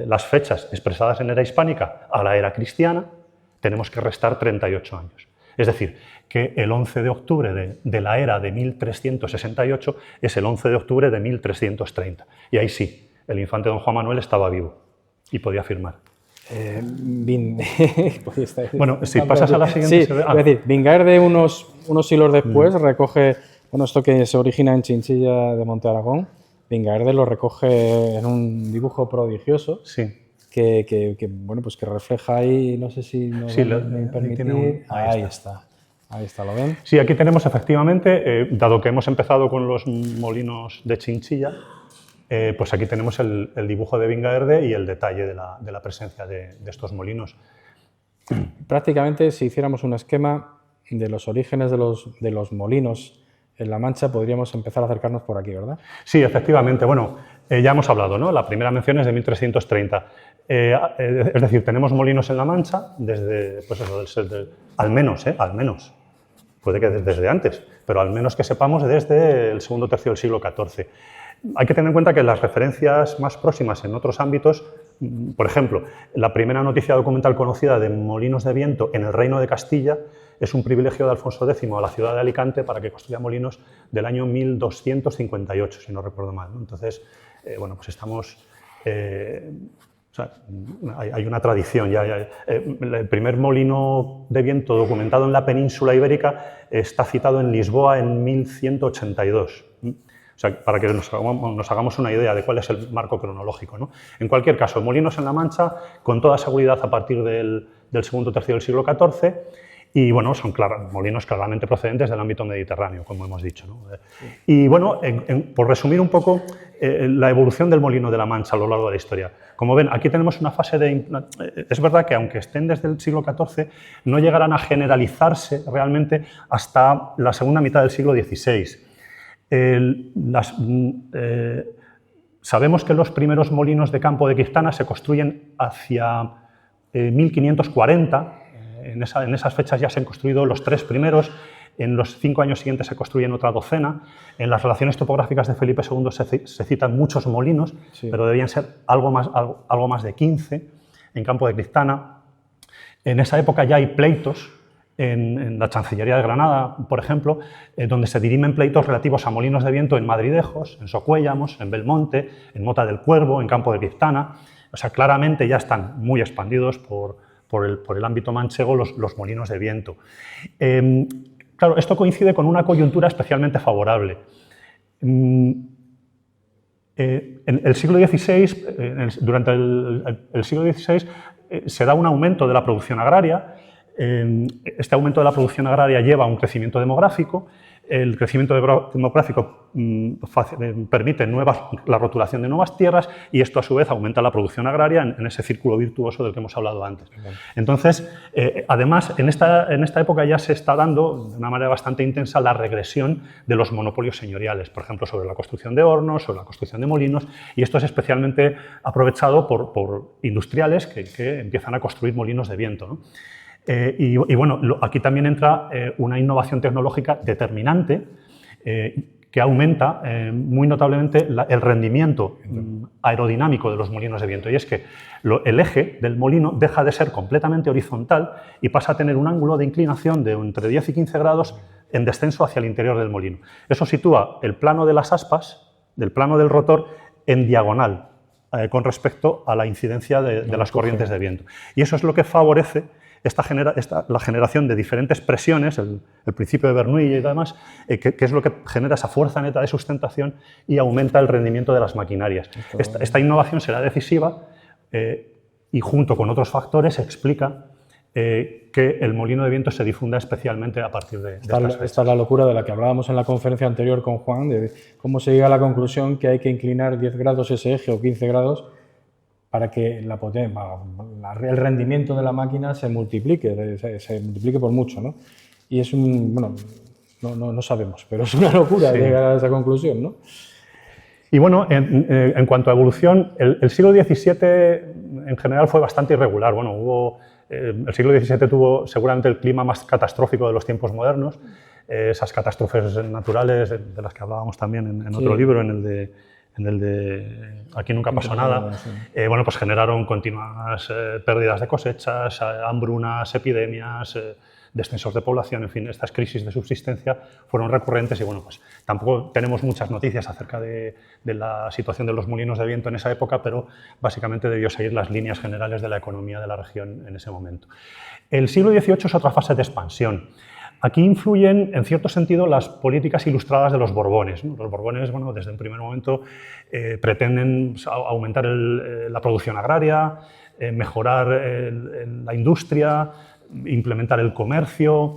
Speaker 3: las fechas expresadas en Era Hispánica a la era cristiana, tenemos que restar 38 años. Es decir, que el 11 de octubre de la era de 1368 es el 11 de octubre de 1330. Y ahí sí, el infante don Juan Manuel estaba vivo y podía firmar. Bueno, si pasas a la siguiente...
Speaker 2: Sí, es decir, Vingaerde unos siglos después recoge, bueno, esto que se origina en Chinchilla de Monte Aragón, Vingaerde lo recoge en un dibujo prodigioso.
Speaker 3: Sí.
Speaker 2: Que bueno, pues que refleja ahí, no sé si nos me permitir. Ahí está, ¿lo ven?
Speaker 3: Sí, aquí tenemos efectivamente, dado que hemos empezado con los molinos de Chinchilla, pues aquí tenemos el dibujo de Vingaerde y el detalle de la presencia de estos molinos.
Speaker 2: prácticamente si hiciéramos un esquema de los orígenes de los molinos en La Mancha, podríamos empezar a acercarnos por aquí, ¿verdad?
Speaker 3: Sí, efectivamente. Bueno, ya hemos hablado, ¿no? La primera mención es de 1330. Es decir, tenemos molinos en La Mancha desde, pues eso, al menos, puede que desde antes, pero al menos que sepamos desde el segundo tercio del siglo XIV. Hay que tener en cuenta que las referencias más próximas en otros ámbitos, por ejemplo, la primera noticia documental conocida de molinos de viento en el Reino de Castilla es un privilegio de Alfonso X a la ciudad de Alicante para que construya molinos del año 1258, si no recuerdo mal, ¿no? Entonces, bueno, pues estamos... o sea, hay una tradición. El primer molino de viento documentado en la península ibérica está citado en Lisboa en 1182. O sea, para que nos hagamos una idea de cuál es el marco cronológico, ¿no? En cualquier caso, molinos en La Mancha, con toda seguridad a partir del segundo tercio del siglo XIV, y bueno, son molinos claramente procedentes del ámbito mediterráneo, como hemos dicho, ¿no? Y bueno, por resumir un poco la evolución del molino de La Mancha a lo largo de la historia. Como ven, aquí tenemos una fase de... Es verdad que aunque estén desde el siglo XIV, no llegarán a generalizarse realmente hasta la segunda mitad del siglo XVI. Sabemos que los primeros molinos de Campo de Criptana se construyen hacia 1540. En esas fechas ya se han construido los 3 primeros. En los 5 años siguientes se construyen otra docena. En las relaciones topográficas de Felipe II se citan muchos molinos, sí, pero debían ser algo más de 15 en Campo de Criptana. En esa época ya hay pleitos. En la Chancillería de Granada, por ejemplo, donde se dirimen pleitos relativos a molinos de viento en Madridejos, en Socuéllamos, en Belmonte, en Mota del Cuervo, en Campo de Criptana. O sea, claramente ya están muy expandidos por el ámbito manchego los molinos de viento. Claro, esto coincide con una coyuntura especialmente favorable. En el siglo XVI, durante el siglo XVI, se da un aumento de la producción agraria. Este aumento de la producción agraria lleva a un crecimiento demográfico. El crecimiento demográfico permite la rotulación de nuevas tierras y esto a su vez aumenta la producción agraria en ese círculo virtuoso del que hemos hablado antes. Entonces, además, en esta época ya se está dando de una manera bastante intensa la regresión de los monopolios señoriales, por ejemplo, sobre la construcción de hornos, sobre la construcción de molinos, y esto es especialmente aprovechado por industriales que empiezan a construir molinos de viento, ¿no? Y bueno, aquí también entra una innovación tecnológica determinante que aumenta muy notablemente el rendimiento aerodinámico de los molinos de viento. Y es que el eje del molino deja de ser completamente horizontal y pasa a tener un ángulo de inclinación de entre 10 y 15 grados en descenso hacia el interior del molino. Eso sitúa el plano de las aspas, del plano del rotor, en diagonal con respecto a la incidencia de las corrientes de viento. Y eso es lo que favorece la generación de diferentes presiones, el principio de Bernoulli y demás, que es lo que genera esa fuerza neta de sustentación y aumenta el rendimiento de las maquinarias. Esta innovación será decisiva y junto con otros factores explica que el molino de viento se difunda especialmente a partir de estas fechas.
Speaker 2: Esta es la locura de la que hablábamos en la conferencia anterior con Juan, de cómo se llega a la conclusión que hay que inclinar 10 grados ese eje o 15 grados para que el rendimiento de la máquina se multiplique por mucho, ¿no? Y es bueno, no sabemos, pero es una locura llegar a esa conclusión, ¿no?
Speaker 3: Y bueno, en cuanto a evolución, el siglo XVII en general fue bastante irregular. Bueno, el siglo XVII tuvo seguramente el clima más catastrófico de los tiempos modernos, esas catástrofes naturales de las que hablábamos también en otro libro, en el de Aquí nunca pasó nada, bueno, pues generaron continuas pérdidas de cosechas, hambrunas, epidemias, descensos de población, en fin, estas crisis de subsistencia fueron recurrentes y bueno, pues tampoco tenemos muchas noticias acerca de la situación de los molinos de viento en esa época, pero básicamente debió seguir las líneas generales de la economía de la región en ese momento. El siglo XVIII es otra fase de expansión. Aquí influyen, en cierto sentido, las políticas ilustradas de los Borbones, ¿no? Los Borbones, bueno, desde un primer momento pretenden aumentar la producción agraria, mejorar la industria, implementar el comercio,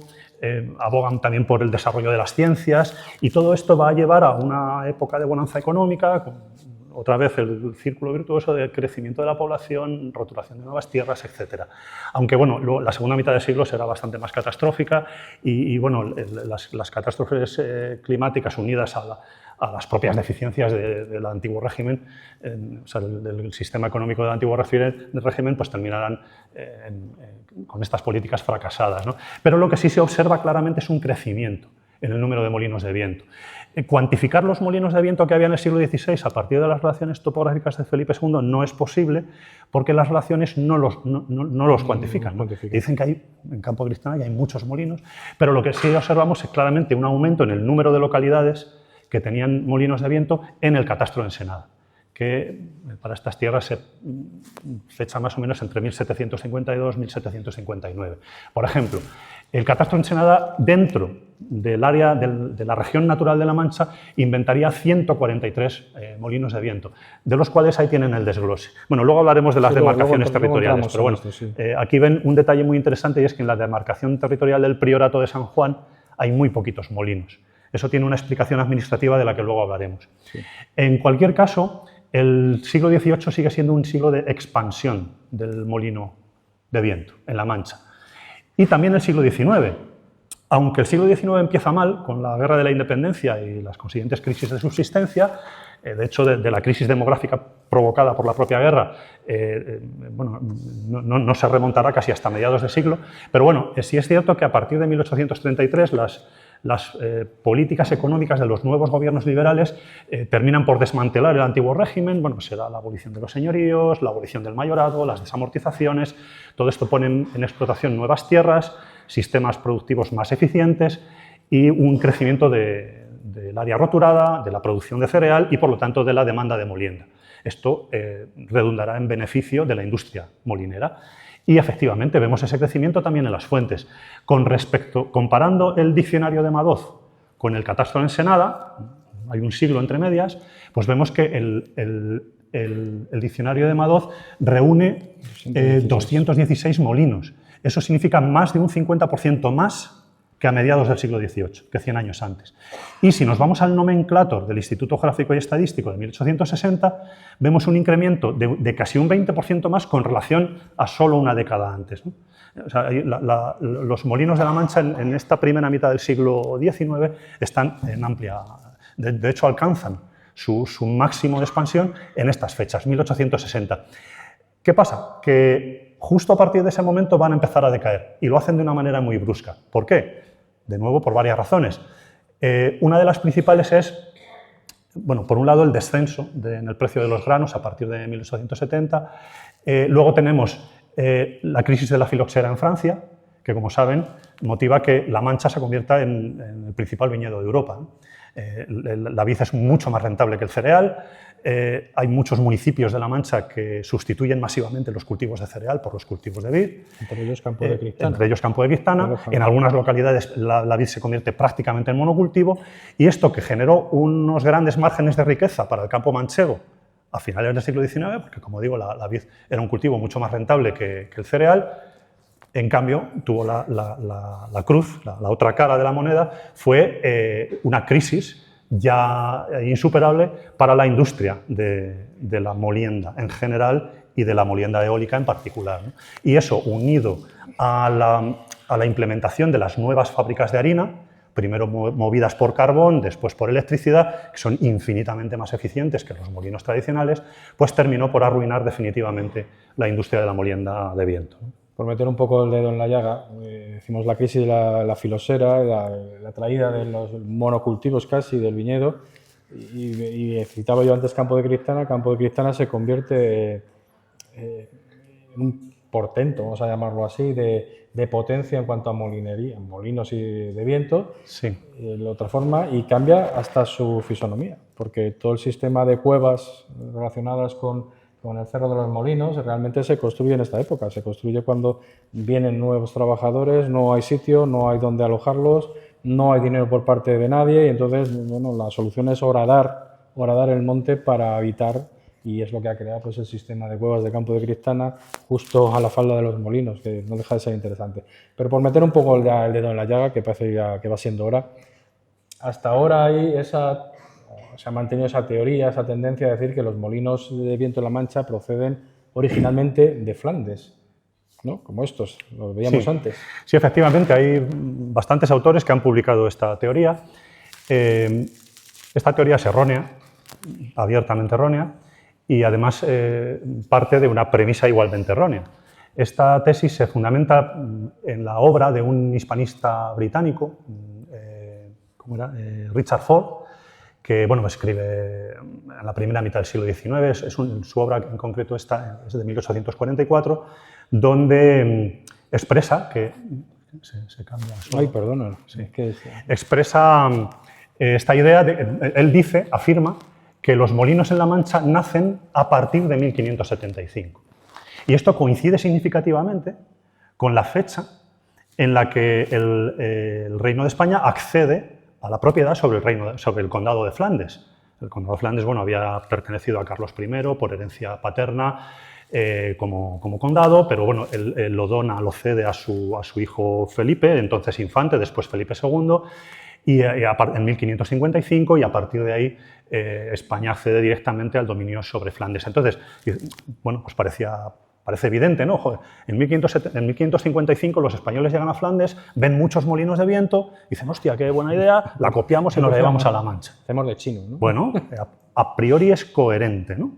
Speaker 3: abogan también por el desarrollo de las ciencias y todo esto va a llevar a una época de bonanza económica, otra vez el círculo virtuoso del crecimiento de la población, roturación de nuevas tierras, etc. Aunque bueno, la segunda mitad del siglo será bastante más catastrófica y bueno, las catástrofes climáticas unidas a las propias deficiencias del antiguo régimen, o sea, del sistema económico del antiguo régimen, pues terminarán con estas políticas fracasadas, ¿no? Pero lo que sí se observa claramente es un crecimiento en el número de molinos de viento. Cuantificar los molinos de viento que había en el siglo XVI a partir de las relaciones topográficas de Felipe II no es posible porque las relaciones no los cuantifican. ¿no? Dicen que hay, en Campo de Cristana que hay muchos molinos, pero lo que sí observamos es claramente un aumento en el número de localidades que tenían molinos de viento en el catastro de Ensenada, que para estas tierras se fecha más o menos entre 1752 y 1759. Por ejemplo, el catastro de Ensenada, dentro del área de la región natural de La Mancha, inventaría 143 molinos de viento, de los cuales ahí tienen el desglose. Bueno, luego hablaremos de las demarcaciones territoriales, pero bueno, aquí ven un detalle muy interesante y es que en la demarcación territorial del Priorato de San Juan hay muy poquitos molinos. Eso tiene una explicación administrativa de la que luego hablaremos. Sí. En cualquier caso, el siglo XVIII sigue siendo un siglo de expansión del molino de viento en La Mancha. Y también el siglo XIX. Aunque el siglo XIX empieza mal, con la Guerra de la Independencia y las consiguientes crisis de subsistencia, de hecho, de la crisis demográfica provocada por la propia guerra, bueno, no se remontará casi hasta mediados de siglo, pero bueno, sí es cierto que a partir de 1833 las políticas económicas de los nuevos gobiernos liberales terminan por desmantelar el antiguo régimen. Bueno, se da la abolición de los señoríos, la abolición del mayorado, las desamortizaciones, todo esto pone en explotación nuevas tierras, sistemas productivos más eficientes y un crecimiento del área roturada, de la producción de cereal y, por lo tanto, de la demanda de molienda. Esto redundará en beneficio de la industria molinera. Y efectivamente vemos ese crecimiento también en las fuentes. Comparando el diccionario de Madoz con el catastro de Ensenada, hay un siglo entre medias, pues vemos que el diccionario de Madoz reúne 216 molinos. Eso significa más de un 50% más que a mediados del siglo XVIII, que 100 años antes. Y si nos vamos al nomenclator del Instituto Geográfico y Estadístico de 1860, vemos un incremento de casi un 20% más con relación a solo una década antes, ¿no? O sea, los molinos de La Mancha en esta primera mitad del siglo XIX están en amplia... De hecho, alcanzan su máximo de expansión en estas fechas, 1860. ¿Qué pasa? Que justo a partir de ese momento van a empezar a decaer y lo hacen de una manera muy brusca. ¿Por qué? De nuevo, por varias razones. Una de las principales es, bueno, por un lado, el descenso en el precio de los granos a partir de 1870. Luego tenemos la crisis de la filoxera en Francia, que, como saben, motiva que La Mancha se convierta en el principal viñedo de Europa. La vid es mucho más rentable que el cereal. Hay muchos municipios de La Mancha que sustituyen masivamente los cultivos de cereal por los cultivos de vid.
Speaker 2: Entre ellos Campo de Cristana.
Speaker 3: Entre ellos Campo de Cristana. En algunas localidades la vid se convierte prácticamente en monocultivo y esto, que generó unos grandes márgenes de riqueza para el campo manchego a finales del siglo XIX, porque, como digo, la vid era un cultivo mucho más rentable que el cereal. En cambio, tuvo la cruz, la otra cara de la moneda, fue una crisis ya insuperable para la industria de la molienda en general y de la molienda eólica en particular, ¿no? Y eso, unido a la implementación de las nuevas fábricas de harina, primero movidas por carbón, después por electricidad, que son infinitamente más eficientes que los molinos tradicionales, pues terminó por arruinar definitivamente la industria de la molienda de viento, ¿no?
Speaker 2: Por meter un poco el dedo en la llaga, decimos la crisis de la filoxera, la traída de los monocultivos casi del viñedo, y citaba yo antes Campo de Cristana. Campo de Cristana se convierte en un portento, vamos a llamarlo así, de potencia en cuanto a molinería, molinos y de viento,
Speaker 3: sí.
Speaker 2: Lo otra forma, y cambia hasta su fisonomía, porque todo el sistema de cuevas relacionadas con el Cerro de los Molinos realmente se construye en esta época, se construye cuando vienen nuevos trabajadores, no hay sitio, no hay donde alojarlos, no hay dinero por parte de nadie, y entonces, bueno, la solución es horadar el monte para habitar, y es lo que ha creado, pues, el sistema de cuevas de Campo de Cristana justo a la falda de los molinos, que no deja de ser interesante. Pero por meter un poco el dedo en la llaga, que parece ya que va siendo hora, hasta ahora hay se ha mantenido esa teoría, esa tendencia a decir que los molinos de viento en la Mancha proceden originalmente de Flandes, ¿no? Como estos, los veíamos antes.
Speaker 3: Sí, efectivamente, hay bastantes autores que han publicado esta teoría. Esta teoría es errónea, abiertamente errónea, y además parte de una premisa igualmente errónea. Esta tesis se fundamenta en la obra de un hispanista británico, Richard Ford, que bueno, escribe en la primera mitad del siglo XIX, su obra en concreto es de 1844, donde expresa que... Se cambia solo.
Speaker 2: Ay, perdona. Sí.
Speaker 3: Expresa esta idea, él dice, afirma, que los molinos en la Mancha nacen a partir de 1575. Y esto coincide significativamente con la fecha en la que el Reino de España accede a la propiedad sobre el Condado de Flandes. El Condado de Flandes, bueno, había pertenecido a Carlos I por herencia paterna como condado, pero bueno, él lo dona, lo cede a su hijo Felipe, entonces infante, después Felipe II, en 1555, y a partir de ahí España accede directamente al dominio sobre Flandes. Entonces, bueno, pues parece evidente, ¿no? Joder, en 1555 los españoles llegan a Flandes, ven muchos molinos de viento, dicen, hostia, qué buena idea, la copiamos y nos la llevamos a la Mancha.
Speaker 2: Hacemos de chino, ¿no?
Speaker 3: Bueno, a priori es coherente, ¿no?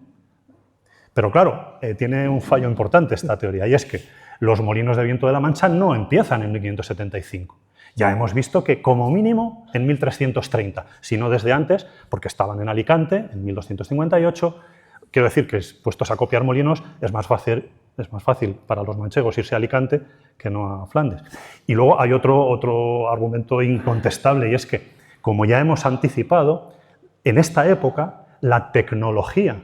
Speaker 3: Pero claro, tiene un fallo importante esta teoría, y es que los molinos de viento de la Mancha no empiezan en 1575. Ya hemos visto que como mínimo en 1330, si no desde antes, porque estaban en Alicante en 1258. Quiero decir que, puestos a copiar molinos, es más fácil para los manchegos irse a Alicante que no a Flandes. Y luego hay otro argumento incontestable, y es que, como ya hemos anticipado, en esta época la tecnología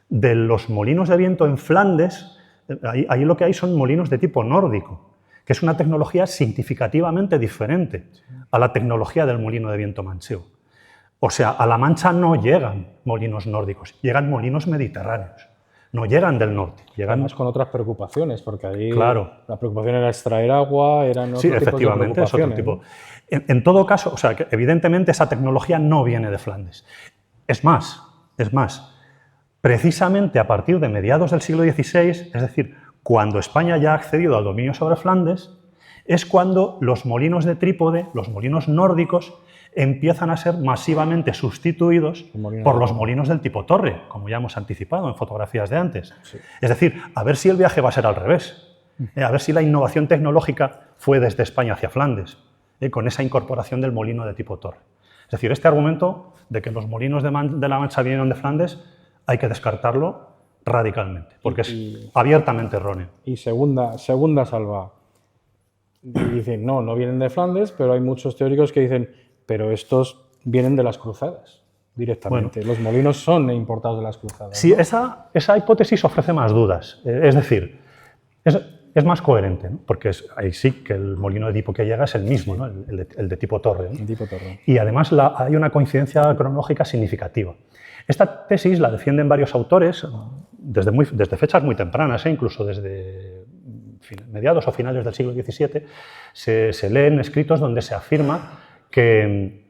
Speaker 3: de los molinos de viento en Flandes, ahí lo que hay son molinos de tipo nórdico, que es una tecnología significativamente diferente a la tecnología del molino de viento manchego. O sea, a la Mancha no llegan molinos nórdicos, llegan molinos mediterráneos, no llegan del norte. Llegan
Speaker 2: además con otras preocupaciones, porque ahí
Speaker 3: claro,
Speaker 2: la preocupación era extraer agua, eran otros tipos de
Speaker 3: efectivamente, es otro tipo.
Speaker 2: ¿no?
Speaker 3: En todo caso, o sea, que evidentemente esa tecnología no viene de Flandes. Es más, precisamente a partir de mediados del siglo XVI, es decir, cuando España ya ha accedido al dominio sobre Flandes, es cuando los molinos de trípode, los molinos nórdicos, empiezan a ser masivamente sustituidos por los molinos del tipo torre, como ya hemos anticipado en fotografías de antes. Sí. Es decir, a ver si el viaje va a ser al revés, a ver si la innovación tecnológica fue desde España hacia Flandes, con esa incorporación del molino de tipo torre. Es decir, este argumento de que los molinos de la Mancha vinieron de Flandes hay que descartarlo radicalmente, porque es abiertamente erróneo.
Speaker 2: Y segunda salva. Dicen, no vienen de Flandes, pero hay muchos teóricos que dicen, pero estos vienen de las cruzadas directamente. Bueno, los molinos son importados de las cruzadas.
Speaker 3: Sí, ¿no? Esa hipótesis ofrece más dudas. Es decir, es más coherente, ¿no? Porque ahí sí que el molino de tipo que llega es el mismo, ¿no? el de tipo torre, ¿no?
Speaker 2: El tipo torre.
Speaker 3: Y además hay una coincidencia cronológica significativa. Esta tesis la defienden varios autores desde fechas muy tempranas, incluso desde mediados o finales del siglo XVII, se leen escritos donde se afirma que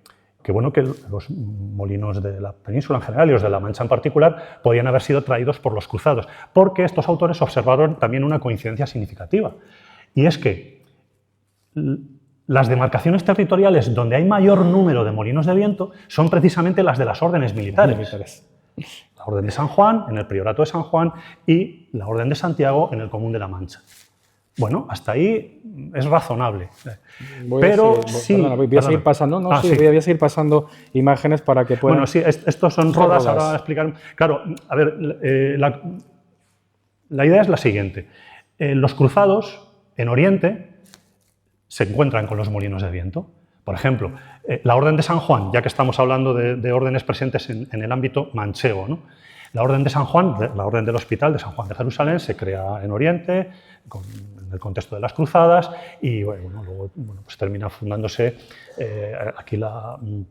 Speaker 3: los molinos de la península en general y los de la Mancha en particular podían haber sido traídos por los cruzados, porque estos autores observaron también una coincidencia significativa, y es que las demarcaciones territoriales donde hay mayor número de molinos de viento son precisamente las de las órdenes militares. La Orden de San Juan, en el Priorato de San Juan, y la Orden de Santiago, en el Común de la Mancha. Bueno, hasta ahí es razonable.
Speaker 2: Voy a seguir pasando. Voy a seguir pasando imágenes para que puedan...
Speaker 3: Bueno, sí, estos son rodas. Ahora voy a explicar. Claro, a ver, la idea es la siguiente. Los cruzados en Oriente se encuentran con los molinos de viento. Por ejemplo, la Orden de San Juan, ya que estamos hablando de órdenes presentes en el ámbito manchego, ¿no? La Orden de San Juan, la Orden del Hospital de San Juan de Jerusalén, se crea en Oriente, en el contexto de las cruzadas, y luego pues termina fundándose aquí el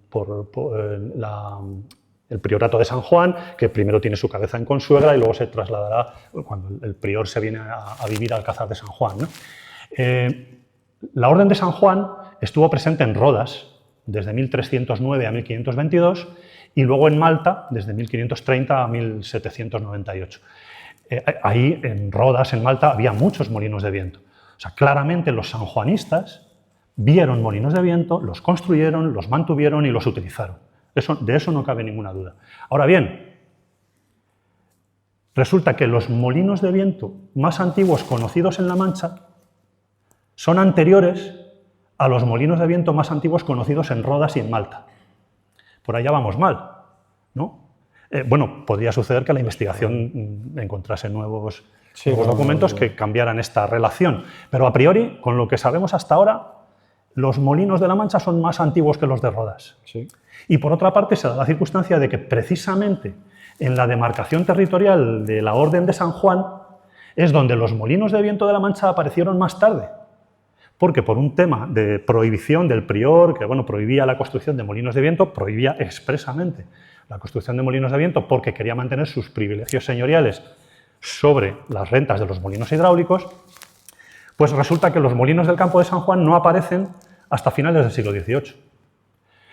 Speaker 3: Priorato de San Juan, que primero tiene su cabeza en Consuegra y luego se trasladará cuando el prior se viene a vivir al Alcázar de San Juan, ¿no? La Orden de San Juan estuvo presente en Rodas desde 1309 a 1522 y luego en Malta desde 1530 a 1798. Ahí en Rodas, en Malta, había muchos molinos de viento. O sea, claramente los sanjuanistas vieron molinos de viento, los construyeron, los mantuvieron y los utilizaron. De eso no cabe ninguna duda. Ahora bien, resulta que los molinos de viento más antiguos conocidos en La Mancha son anteriores a los molinos de viento más antiguos conocidos en Rodas y en Malta. Por allá vamos mal, ¿no? Bueno, podría suceder que la investigación encontrase nuevos documentos que cambiaran esta relación, pero a priori, con lo que sabemos hasta ahora, los molinos de La Mancha son más antiguos que los de Rodas.
Speaker 2: Sí.
Speaker 3: Y por otra parte se da la circunstancia de que precisamente en la demarcación territorial de la Orden de San Juan es donde los molinos de viento de La Mancha aparecieron más tarde, porque por un tema de prohibición del prior, que bueno, prohibía la construcción de molinos de viento, prohibía expresamente la construcción de molinos de viento porque quería mantener sus privilegios señoriales sobre las rentas de los molinos hidráulicos, pues resulta que los molinos del campo de San Juan no aparecen hasta finales del siglo XVIII.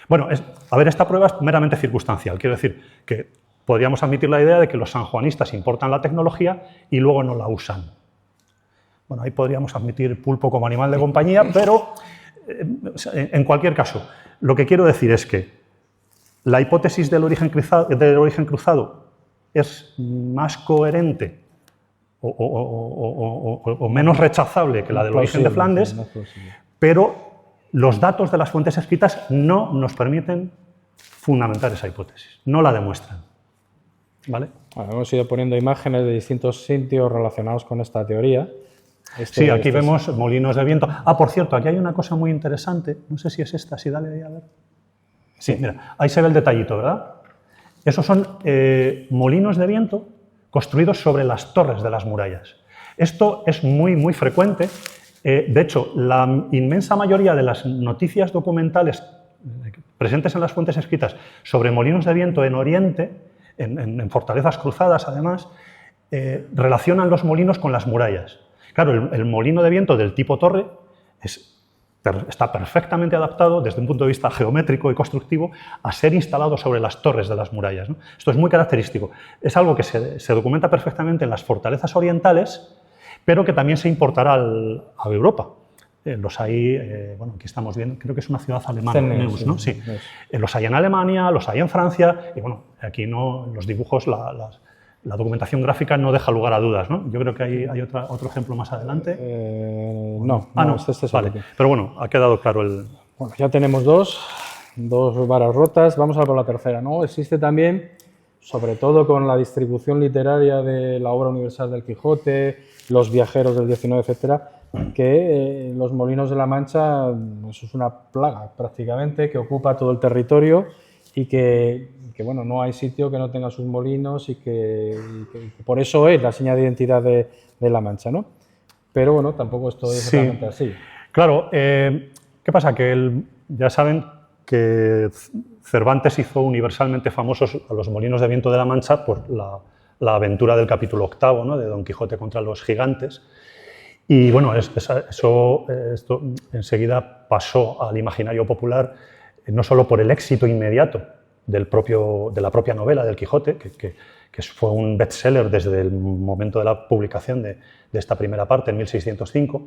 Speaker 3: Bueno, a ver, esta prueba es meramente circunstancial, quiero decir que podríamos admitir la idea de que los sanjuanistas importan la tecnología y luego no la usan. Bueno, ahí podríamos admitir pulpo como animal de compañía, pero en cualquier caso, lo que quiero decir es que la hipótesis del origen cruzado es más coherente o menos rechazable que la del origen de Flandes, pero los datos de las fuentes escritas no nos permiten fundamentar esa hipótesis, no la demuestran. ¿Vale?
Speaker 2: Bueno, hemos ido poniendo imágenes de distintos sitios relacionados con esta teoría.
Speaker 3: Sí, aquí vemos molinos de viento. Ah, por cierto, aquí hay una cosa muy interesante, no sé si es esta, sí, dale ahí a ver. Sí, mira, ahí se ve el detallito, ¿verdad? Esos son molinos de viento construidos sobre las torres de las murallas. Esto es muy frecuente. De hecho, la inmensa mayoría de las noticias documentales presentes en las fuentes escritas sobre molinos de viento en Oriente, en fortalezas cruzadas además, relacionan los molinos con las murallas. Claro, el molino de viento del tipo torre está perfectamente adaptado desde un punto de vista geométrico y constructivo a ser instalado sobre las torres de las murallas, ¿no? Esto es muy característico. Es algo que se documenta perfectamente en las fortalezas orientales, pero que también se importará a Europa. Los hay, bueno, aquí estamos viendo, creo que es una ciudad alemana, Neuss, ¿no? Sí. Los hay en Alemania, los hay en Francia, y bueno, aquí no, en los dibujos la documentación gráfica no deja lugar a dudas, ¿no? Yo creo que hay otro ejemplo más adelante.
Speaker 2: No, este es
Speaker 3: vale. Pero bueno, ha quedado claro el...
Speaker 2: Bueno, ya tenemos dos varas rotas, vamos a por la tercera, ¿no? Existe también, sobre todo con la distribución literaria de la obra universal del Quijote, los viajeros del XIX, etcétera, que los molinos de La Mancha, eso es una plaga prácticamente, que ocupa todo el territorio y que bueno, no hay sitio que no tenga sus molinos y que por eso es la señal de identidad de La Mancha, ¿no? Pero bueno, tampoco esto es exactamente así.
Speaker 3: Claro, ¿qué pasa? Que ya saben que Cervantes hizo universalmente famosos a los molinos de viento de La Mancha por la aventura del capítulo 8, ¿no? De Don Quijote contra los gigantes. Y bueno, esto enseguida pasó al imaginario popular, no solo por el éxito inmediato de la propia novela del Quijote, que fue un bestseller desde el momento de la publicación de esta primera parte, en 1605,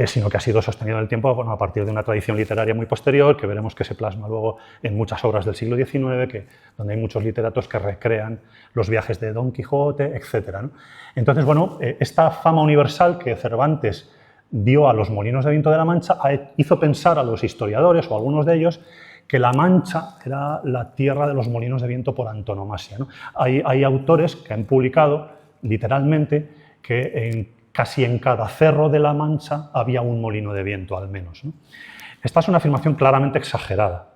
Speaker 3: sino que ha sido sostenido en el tiempo, bueno, a partir de una tradición literaria muy posterior, que veremos que se plasma luego en muchas obras del siglo XIX, donde hay muchos literatos que recrean los viajes de Don Quijote, etc., ¿no? Entonces, bueno, esta fama universal que Cervantes dio a los molinos de viento de La Mancha hizo pensar a los historiadores, o a algunos de ellos, que La Mancha era la tierra de los molinos de viento por antonomasia, ¿no? Hay autores que han publicado, literalmente, que casi en cada cerro de La Mancha había un molino de viento, al menos, ¿no? Esta es una afirmación claramente exagerada.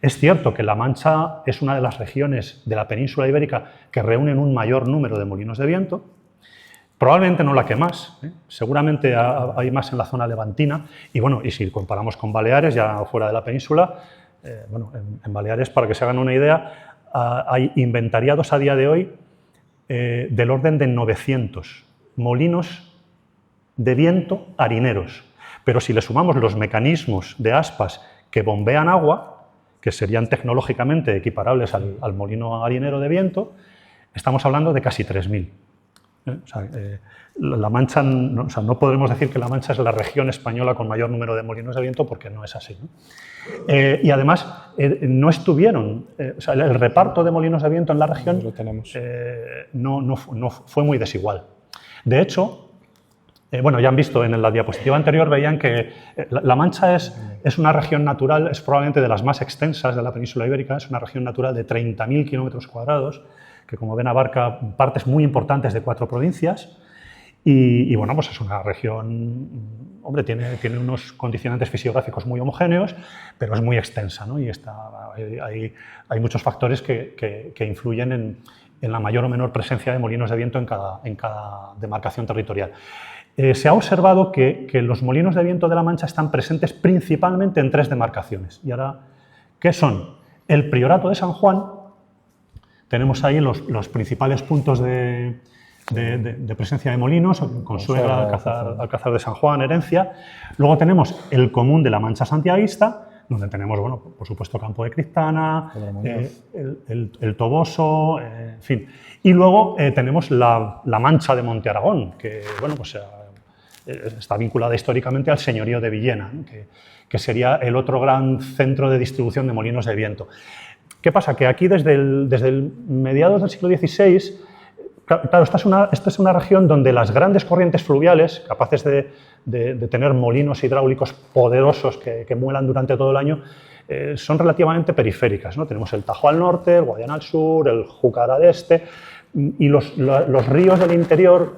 Speaker 3: Es cierto que La Mancha es una de las regiones de la península ibérica que reúnen un mayor número de molinos de viento, probablemente no la que más, seguramente hay más en la zona levantina, y bueno, y si comparamos con Baleares, ya fuera de la península, bueno, en Baleares, para que se hagan una idea, hay inventariados a día de hoy del orden de 900 molinos de viento harineros. Pero si le sumamos los mecanismos de aspas que bombean agua, que serían tecnológicamente equiparables al molino harinero de viento, estamos hablando de casi 3.000. O sea, La Mancha, no podremos decir que La Mancha es la región española con mayor número de molinos de viento, porque no es así, ¿no? Y además no estuvieron, o sea, el reparto de molinos de viento en la región no fue muy desigual. De hecho, bueno, ya han visto en la diapositiva anterior, veían que La Mancha es una región natural, es probablemente de las más extensas de la península ibérica, es una región natural de 30.000 kilómetros cuadrados, que como ven abarca partes muy importantes de 4 provincias. Y bueno, pues es una región, hombre, tiene unos condicionantes fisiográficos muy homogéneos, pero es muy extensa, ¿no? Y hay muchos factores que influyen en la mayor o menor presencia de molinos de viento en cada demarcación territorial. Se ha observado que los molinos de viento de La Mancha están presentes principalmente en 3 demarcaciones. ¿Y ahora qué son? El Priorato de San Juan, tenemos ahí los principales puntos de presencia de molinos, Consuegra, Alcázar de San Juan, Herencia. Luego tenemos el común de la Mancha Santiaguista, donde tenemos, bueno, por supuesto, Campo de Criptana, el Toboso, en fin. Y luego tenemos la Mancha de Monte Aragón, que, bueno, pues está vinculada históricamente al señorío de Villena, ¿no? que sería el otro gran centro de distribución de molinos de viento. ¿Qué pasa? Que aquí desde mediados del siglo XVI, claro, esta es una región donde las grandes corrientes fluviales, capaces de tener molinos hidráulicos poderosos que muelan durante todo el año, son relativamente periféricas, ¿no? Tenemos el Tajo al norte, el Guadiana al sur, el Júcar al este, y los ríos del interior,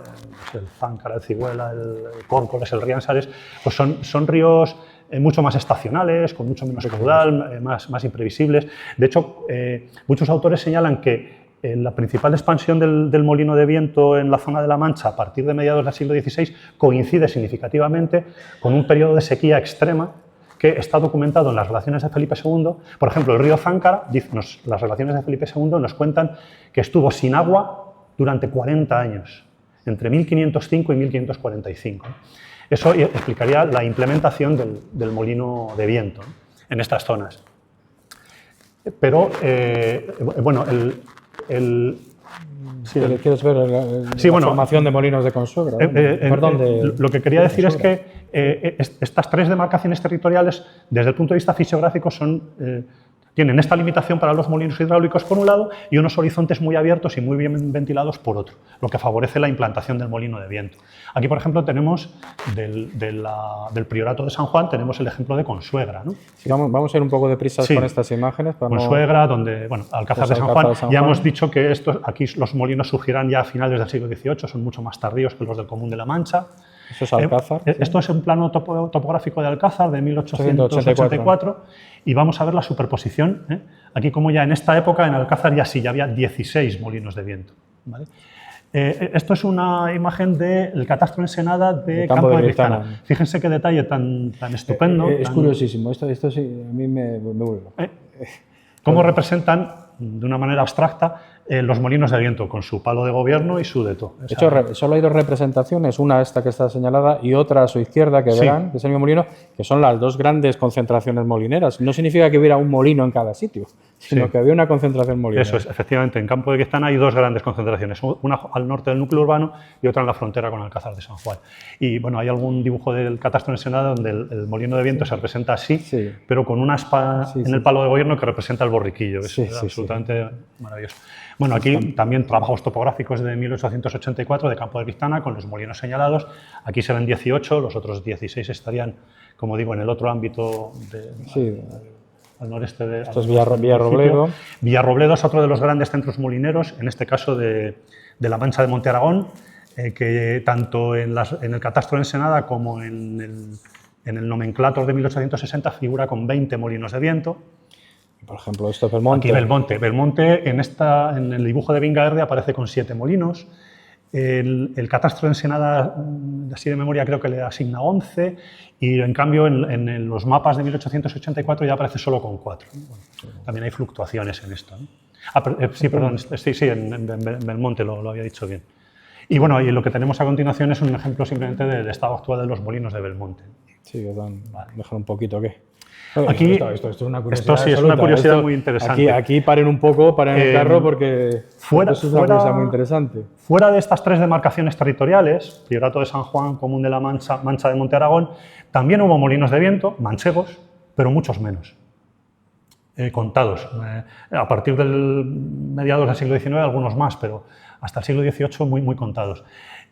Speaker 3: el Záncara, el Cigüela, el Córcoles, el Riánsares, pues son ríos mucho más estacionales, con mucho menos caudal, más imprevisibles. De hecho, muchos autores señalan que la principal expansión del molino de viento en la zona de La Mancha a partir de mediados del siglo XVI coincide significativamente con un periodo de sequía extrema que está documentado en las relaciones de Felipe II. Por ejemplo, el río Záncara, las relaciones de Felipe II nos cuentan que estuvo sin agua durante 40 años, entre 1505 y 1545. Eso explicaría la implementación del molino de viento, ¿no?, en estas zonas. Pero, bueno,
Speaker 2: Sí, ¿quieres ver la formación de molinos de Consuegra?
Speaker 3: Lo que quería decir es que estas 3 demarcaciones territoriales, desde el punto de vista fisiográfico, tienen esta limitación para los molinos hidráulicos por un lado y unos horizontes muy abiertos y muy bien ventilados por otro, lo que favorece la implantación del molino de viento. Aquí, por ejemplo, tenemos del Priorato de San Juan, tenemos el ejemplo de Consuegra, ¿no?
Speaker 2: Sí, vamos a ir un poco deprisa con estas imágenes.
Speaker 3: Consuegra, donde, bueno, Alcázar de San Juan, ya hemos dicho que aquí los molinos surgirán ya a finales del siglo XVIII, son mucho más tardíos que los del Común de la Mancha.
Speaker 2: Eso es Alcázar.
Speaker 3: Esto es un plano topográfico de Alcázar de 1884 y vamos a ver la superposición. Aquí, como ya en esta época, en Alcázar ya había 16 molinos de viento, ¿vale? Esto es una imagen del catastro Ensenada de Campo de Criptana. Fíjense qué detalle tan estupendo.
Speaker 2: Es curiosísimo, esto sí, a mí me vuelve.
Speaker 3: Cómo representan de una manera abstracta los molinos de viento con su palo de gobierno y su deto.
Speaker 2: De hecho, solo hay 2 representaciones, una esta que está señalada y otra a su izquierda que verán, que es el mismo molino, que son las 2 grandes concentraciones molineras. No significa que hubiera un molino en cada sitio, sino que había una concentración molinera.
Speaker 3: Eso es, efectivamente, en Campo de Criptana hay 2 grandes concentraciones, una al norte del núcleo urbano y otra en la frontera con Alcázar de San Juan. Y bueno, hay algún dibujo del catastro Ensenada donde el molino de viento se representa así, pero con una aspa en el palo de gobierno que representa el borriquillo. Es absolutamente maravilloso. Bueno, aquí también trabajos topográficos de 1884 de Campo de Criptana con los molinos señalados. Aquí se ven 18, los otros 16 estarían, como digo, en el otro ámbito al noreste de...
Speaker 2: Esto es Villarrobledo.
Speaker 3: Villarrobledo es otro de los grandes centros molineros, en este caso de la Mancha de Monte Aragón, que tanto en el catastro de Ensenada como en el nomenclator de 1860 figura con 20 molinos de viento.
Speaker 2: Por ejemplo, esto es Belmonte.
Speaker 3: Aquí Belmonte en el dibujo de Vingaerde aparece con 7 molinos. El catastro de Ensenada, así de memoria, creo que le asigna 11 y en cambio en los mapas de 1884 ya aparece solo con 4. Bueno, también hay fluctuaciones en esto, ¿no? Sí, perdón, en Belmonte lo había dicho bien. Y bueno, y lo que tenemos a continuación es un ejemplo simplemente del estado actual de los molinos de Belmonte.
Speaker 2: Sí, dejar un poquito, ¿qué?
Speaker 3: Aquí,
Speaker 2: esto es una curiosidad
Speaker 3: sí es
Speaker 2: absoluta.
Speaker 3: una curiosidad muy interesante.
Speaker 2: Aquí paren un poco, paren el carro, porque esto es una curiosidad muy interesante.
Speaker 3: Fuera de estas 3 demarcaciones territoriales, Priorato de San Juan, Común de la Mancha, Mancha de Monte Aragón, también hubo molinos de viento, manchegos, pero muchos menos. Contados. A partir del mediados del siglo XIX algunos más, pero hasta el siglo XVIII muy contados.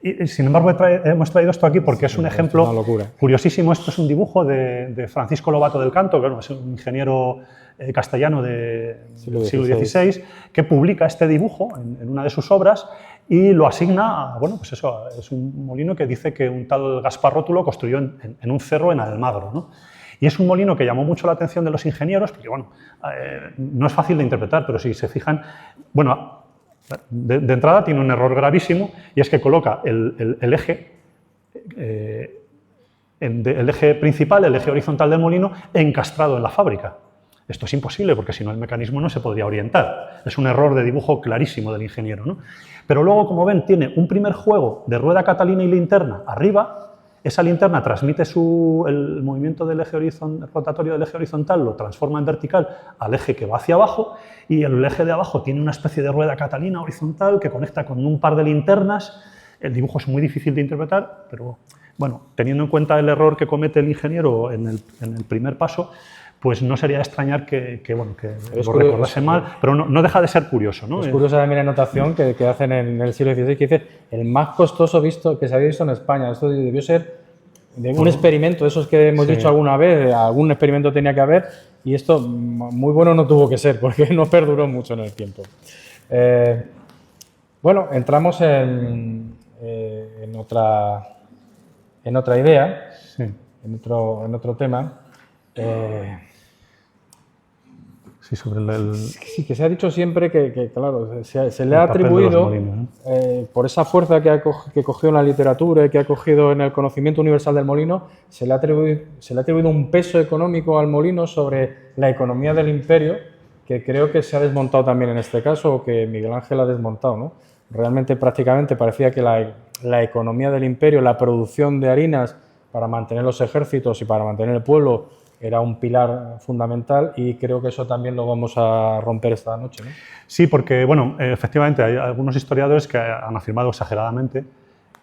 Speaker 3: Y, sin embargo, hemos traído esto aquí porque es un ejemplo curiosísimo. Esto es un dibujo de Francisco Lobato del Canto, que es un ingeniero castellano del siglo XVI, que publica este dibujo en una de sus obras y lo asigna a, bueno, pues eso, es un molino que dice que un tal Gaspar Rótulo construyó en un cerro en Almagro, ¿no? Y es un molino que llamó mucho la atención de los ingenieros, porque bueno, no es fácil de interpretar, pero si se fijan, bueno, de entrada tiene un error gravísimo, y es que coloca el eje principal, el eje horizontal del molino, encastrado en la fábrica. Esto es imposible, porque si no el mecanismo no se podría orientar. Es un error de dibujo clarísimo del ingeniero, ¿no? Pero luego, como ven, tiene un primer juego de rueda catalina y linterna arriba. Esa linterna transmite el movimiento del eje rotatorio del eje horizontal, lo transforma en vertical al eje que va hacia abajo, y el eje de abajo tiene una especie de rueda catalina horizontal que conecta con un par de linternas. El dibujo es muy difícil de interpretar, pero bueno, teniendo en cuenta el error que comete el ingeniero en el primer paso, pues no sería extrañar que lo recordase mal, pero no deja de ser curioso, ¿no?
Speaker 2: Es curiosa también la anotación que hacen en el siglo XVI, que dice el más costoso que se había visto en España. Esto debió ser de un experimento, de esos que hemos dicho alguna vez, algún experimento tenía que haber, y esto muy bueno no tuvo que ser, porque no perduró mucho en el tiempo. Bueno, entramos en otra idea, en otro tema.
Speaker 3: Sí, sobre
Speaker 2: sí, que se ha dicho siempre que claro, se le ha atribuido, por esa fuerza que cogió en la literatura y que ha cogido en el conocimiento universal del molino, se le ha atribuido un peso económico al molino sobre la economía del imperio, que creo que se ha desmontado también en este caso, o que Miguel Ángel ha desmontado, ¿no? Realmente, prácticamente, parecía que la economía del imperio, la producción de harinas para mantener los ejércitos y para mantener el pueblo, era un pilar fundamental, y creo que eso también lo vamos a romper esta noche, ¿no?
Speaker 3: Sí, porque, bueno, efectivamente hay algunos historiadores que han afirmado exageradamente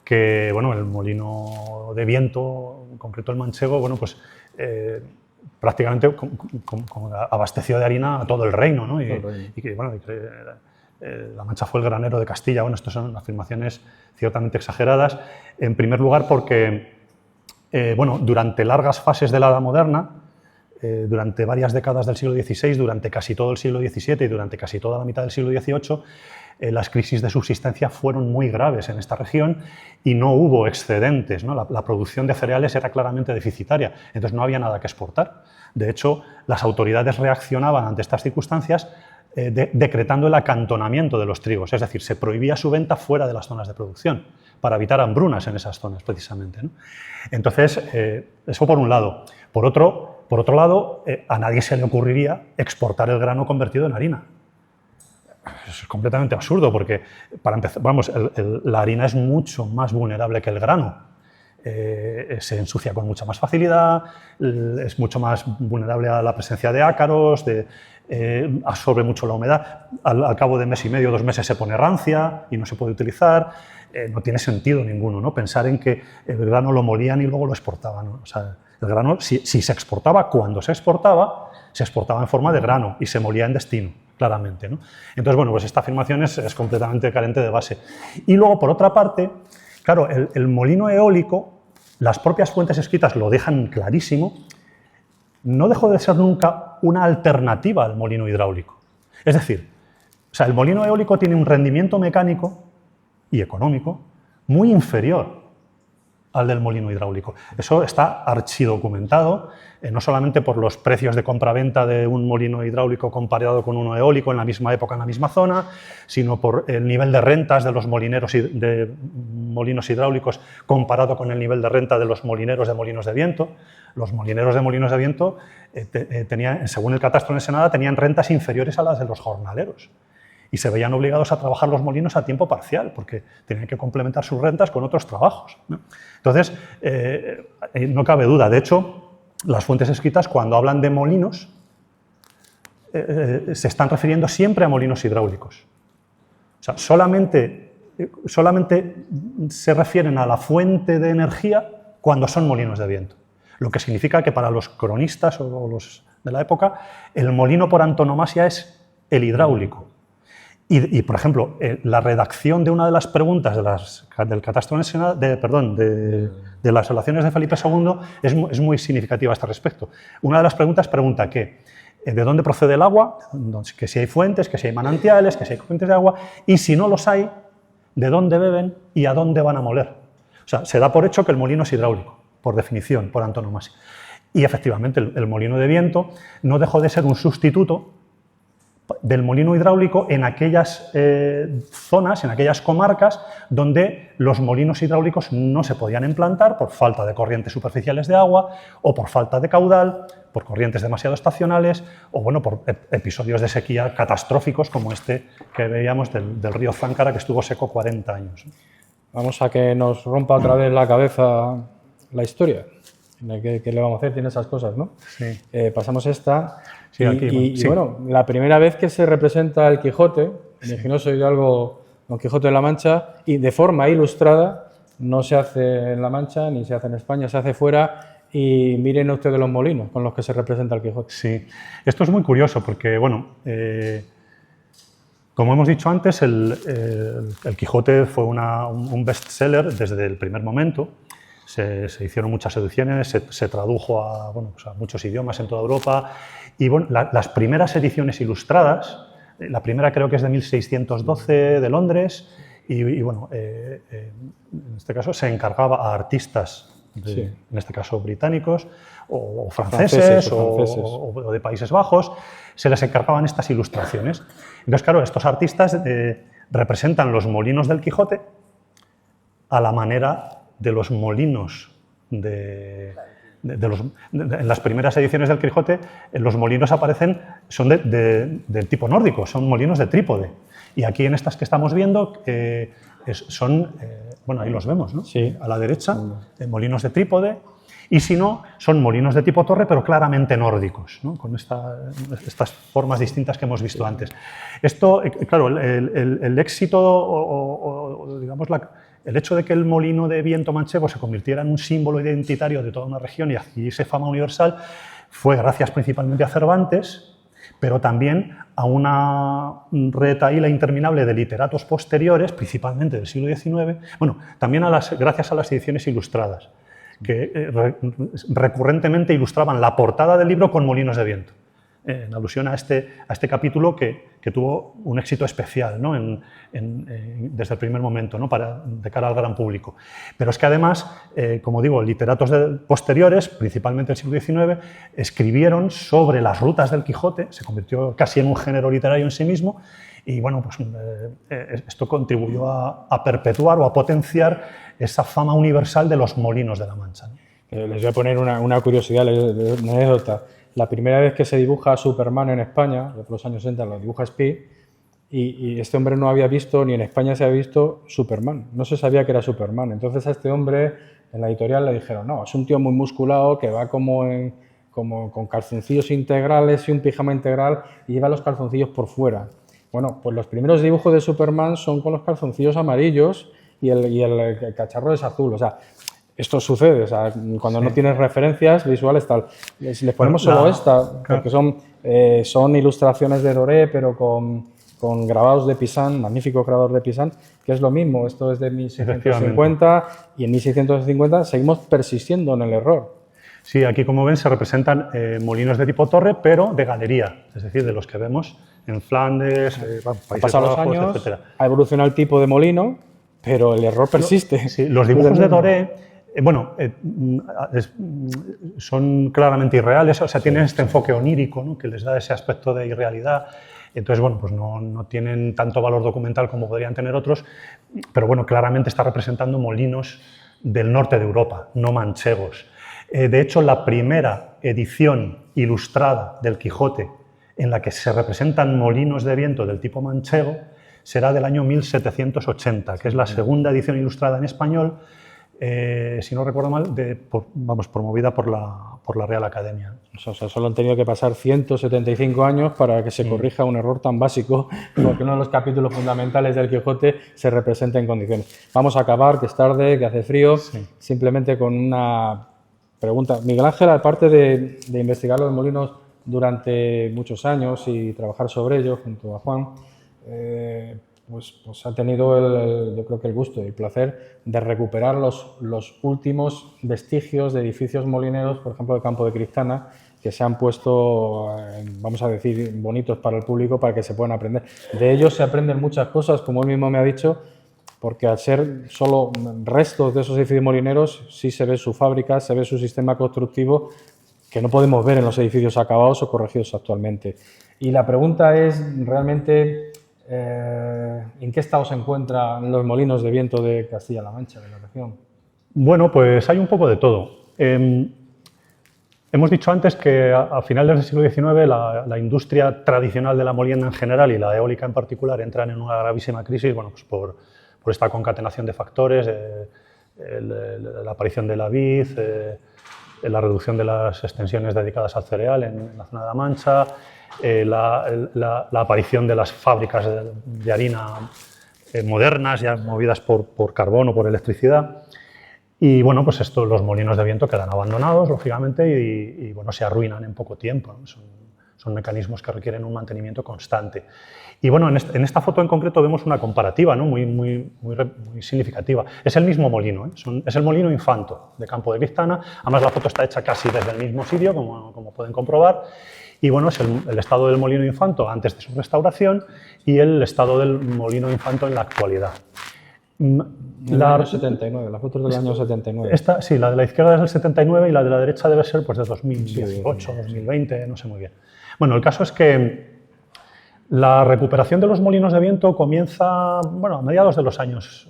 Speaker 3: que, bueno, el molino de viento, en concreto el manchego, bueno, pues prácticamente abasteció de harina a todo el reino, ¿no? Y que, bueno, La Mancha fue el granero de Castilla. Bueno, estas son afirmaciones ciertamente exageradas, en primer lugar porque, bueno, durante largas fases de la Edad Moderna, durante varias décadas del siglo XVI, durante casi todo el siglo XVII y durante casi toda la mitad del siglo XVIII, las crisis de subsistencia fueron muy graves en esta región y no hubo excedentes, ¿no? La producción de cereales era claramente deficitaria, entonces no había nada que exportar. De hecho, las autoridades reaccionaban ante estas circunstancias decretando el acantonamiento de los trigos, es decir, se prohibía su venta fuera de las zonas de producción para evitar hambrunas en esas zonas, precisamente, ¿no? Entonces, eso por un lado. Por otro lado, a nadie se le ocurriría exportar el grano convertido en harina. Eso es completamente absurdo, porque, para empezar, vamos, la harina es mucho más vulnerable que el grano. Se ensucia con mucha más facilidad, es mucho más vulnerable a la presencia de ácaros, absorbe mucho la humedad. Al cabo de mes y medio, 2 meses, se pone rancia y no se puede utilizar. No tiene sentido ninguno, ¿no? Pensar en que el grano lo molían y luego lo exportaban, ¿no? O sea, el grano, si se exportaba, cuando se exportaba en forma de grano y se molía en destino, claramente, ¿no? Entonces, bueno, pues esta afirmación es completamente carente de base. Y luego, por otra parte, claro, el molino eólico, las propias fuentes escritas lo dejan clarísimo, no dejó de ser nunca una alternativa al molino hidráulico. Es decir, o sea, el molino eólico tiene un rendimiento mecánico y económico muy inferior al del molino hidráulico. Eso está archidocumentado, no solamente por los precios de compraventa de un molino hidráulico comparado con uno eólico en la misma época, en la misma zona, sino por el nivel de rentas de los molineros de molinos hidráulicos comparado con el nivel de renta de los molineros de molinos de viento. Los molineros de molinos de viento, según el catastro en Ensenada, tenían rentas inferiores a las de los jornaleros. Y se veían obligados a trabajar los molinos a tiempo parcial, porque tenían que complementar sus rentas con otros trabajos, ¿no? Entonces, no cabe duda. De hecho, las fuentes escritas, cuando hablan de molinos, se están refiriendo siempre a molinos hidráulicos. O sea, solamente se refieren a la fuente de energía cuando son molinos de viento. Lo que significa que para los cronistas o los de la época, el molino por antonomasia es el hidráulico. Y por ejemplo, la redacción de una de las preguntas del Catastro nacional, de las relaciones de Felipe II es muy significativa a este respecto. Una de las preguntas pregunta ¿de dónde procede el agua? Que si hay fuentes, que si hay manantiales, que si hay fuentes de agua, y si no los hay, ¿de dónde beben y a dónde van a moler? O sea, se da por hecho que el molino es hidráulico, por definición, por antonomasia. Y efectivamente el molino de viento no dejó de ser un sustituto del molino hidráulico en aquellas zonas, en aquellas comarcas donde los molinos hidráulicos no se podían implantar por falta de corrientes superficiales de agua o por falta de caudal, por corrientes demasiado estacionales o bueno, por episodios de sequía catastróficos como este que veíamos del río Záncara, que estuvo seco 40 años.
Speaker 2: Vamos a que nos rompa otra vez la cabeza la historia. ¿Qué le vamos a hacer? Tiene esas cosas, ¿no? Sí. Pasamos esta. Sí, aquí, sí. Bueno, la primera vez que se representa el Quijote, el ingenioso hidalgo Don Quijote de la Mancha, y de forma ilustrada, no se hace en La Mancha ni se hace en España, se hace fuera. Y miren ustedes los molinos con los que se representa el Quijote.
Speaker 3: Sí, esto es muy curioso porque, bueno, como hemos dicho antes, el Quijote fue un bestseller desde el primer momento. Se hicieron muchas ediciones, se tradujo a muchos idiomas en toda Europa. Y bueno, las primeras ediciones ilustradas, la primera creo que es de 1612 de Londres, y bueno, en este caso se encargaba a artistas, en este caso británicos, o franceses, o de Países Bajos, se les encargaban estas ilustraciones. Entonces, claro, estos artistas representan los molinos del Quijote a la manera de los molinos en las primeras ediciones del Quijote, los molinos son del tipo nórdico, son molinos de trípode. Y aquí en estas que estamos viendo bueno, ahí los vemos, ¿no?
Speaker 2: Sí.
Speaker 3: A la derecha, molinos de trípode, y si no, son molinos de tipo torre, pero claramente nórdicos, ¿no? Con estas formas distintas que hemos visto antes. Esto, claro, el éxito o digamos el hecho de que el molino de viento manchego se convirtiera en un símbolo identitario de toda una región y adquiriese fama universal fue gracias principalmente a Cervantes, pero también a una retahíla interminable de literatos posteriores, principalmente del siglo XIX, bueno, también gracias a las ediciones ilustradas, que recurrentemente ilustraban la portada del libro con molinos de viento, en alusión a este capítulo que tuvo un éxito especial, ¿no? Desde el primer momento, ¿no? De cara al gran público. Pero es que además, como digo, literatos posteriores, principalmente del siglo XIX, escribieron sobre las rutas del Quijote, se convirtió casi en un género literario en sí mismo, y bueno, pues esto contribuyó a perpetuar o a potenciar esa fama universal de los molinos de la Mancha, ¿no?
Speaker 2: Les voy a poner una curiosidad, una anécdota. La primera vez que se dibuja a Superman en España, de los años 60, lo dibuja Speed, y este hombre no había visto, ni en España se había visto Superman, no se sabía que era Superman. Entonces a este hombre en la editorial le dijeron, no, es un tío muy musculado que va como con calzoncillos integrales y un pijama integral y lleva los calzoncillos por fuera. Bueno, pues los primeros dibujos de Superman son con los calzoncillos amarillos y el cacharro es azul, o sea, esto sucede, o sea, cuando no tienes referencias visuales, tal. Si les ponemos solo esta, porque son ilustraciones de Doré, pero con grabados de Pizan, magníficos grabados de Pizan, que es lo mismo. Esto es de 1650 y en 1650 seguimos persistiendo en el error.
Speaker 3: Sí, aquí como ven se representan molinos de tipo torre, pero de galería, es decir, de los que vemos en Flandes, Países Bajos,
Speaker 2: años,
Speaker 3: etc.
Speaker 2: Ha evolucionado el tipo de molino, pero el error persiste.
Speaker 3: Sí, los dibujos de Doré, son claramente irreales, o sea, tienen este enfoque onírico, ¿no? Que les da ese aspecto de irrealidad. Entonces, bueno, pues no tienen tanto valor documental como podrían tener otros, pero bueno, claramente está representando molinos del norte de Europa, no manchegos. De hecho, la primera edición ilustrada del Quijote en la que se representan molinos de viento del tipo manchego será del año 1780, que es la segunda edición ilustrada en español, si no recuerdo mal, promovida por la Real Academia.
Speaker 2: O sea, solo han tenido que pasar 175 años para que se corrija un error tan básico, porque uno de los capítulos fundamentales del Quijote se representa en condiciones. Vamos a acabar, que es tarde, que hace frío, simplemente con una pregunta. Miguel Ángel, aparte de investigar los molinos durante muchos años y trabajar sobre ellos junto a Juan, pues ha tenido yo creo que el gusto y el placer de recuperar los últimos vestigios de edificios molineros, por ejemplo, del Campo de Cristana, que se han puesto, vamos a decir, bonitos para el público para que se puedan aprender. De ellos se aprenden muchas cosas, como él mismo me ha dicho, porque al ser solo restos de esos edificios molineros, sí se ve su fábrica, se ve su sistema constructivo, que no podemos ver en los edificios acabados o corregidos actualmente. Y la pregunta es realmente ¿en qué estado se encuentran los molinos de viento de Castilla-La Mancha, de la región?
Speaker 3: Bueno, pues hay un poco de todo. Hemos dicho antes que a finales del siglo XIX la industria tradicional de la molienda en general y la eólica en particular entran en una gravísima crisis, bueno, pues por esta concatenación de factores, la aparición de la vid, la reducción de las extensiones dedicadas al cereal en la zona de La Mancha, la aparición de las fábricas de harina modernas, ya movidas por carbón o por electricidad. Y bueno, pues los molinos de viento quedan abandonados, lógicamente, y bueno, se arruinan en poco tiempo, ¿no? Son mecanismos que requieren un mantenimiento constante. Y bueno, en esta foto en concreto vemos una comparativa, ¿no? muy significativa. Es el mismo molino, es el molino Infanto de Campo de Cristana. Además, la foto está hecha casi desde el mismo sitio, como pueden comprobar. Y bueno, es el estado del molino Infanto antes de su restauración y el estado del molino Infanto en la actualidad.
Speaker 2: La año 79, la foto es del año 79.
Speaker 3: Sí, la de la izquierda es del 79 y la de la derecha debe ser pues, de 2018, 2020, no sé muy bien. Bueno, el caso es que la recuperación de los molinos de viento comienza bueno, a mediados de los años,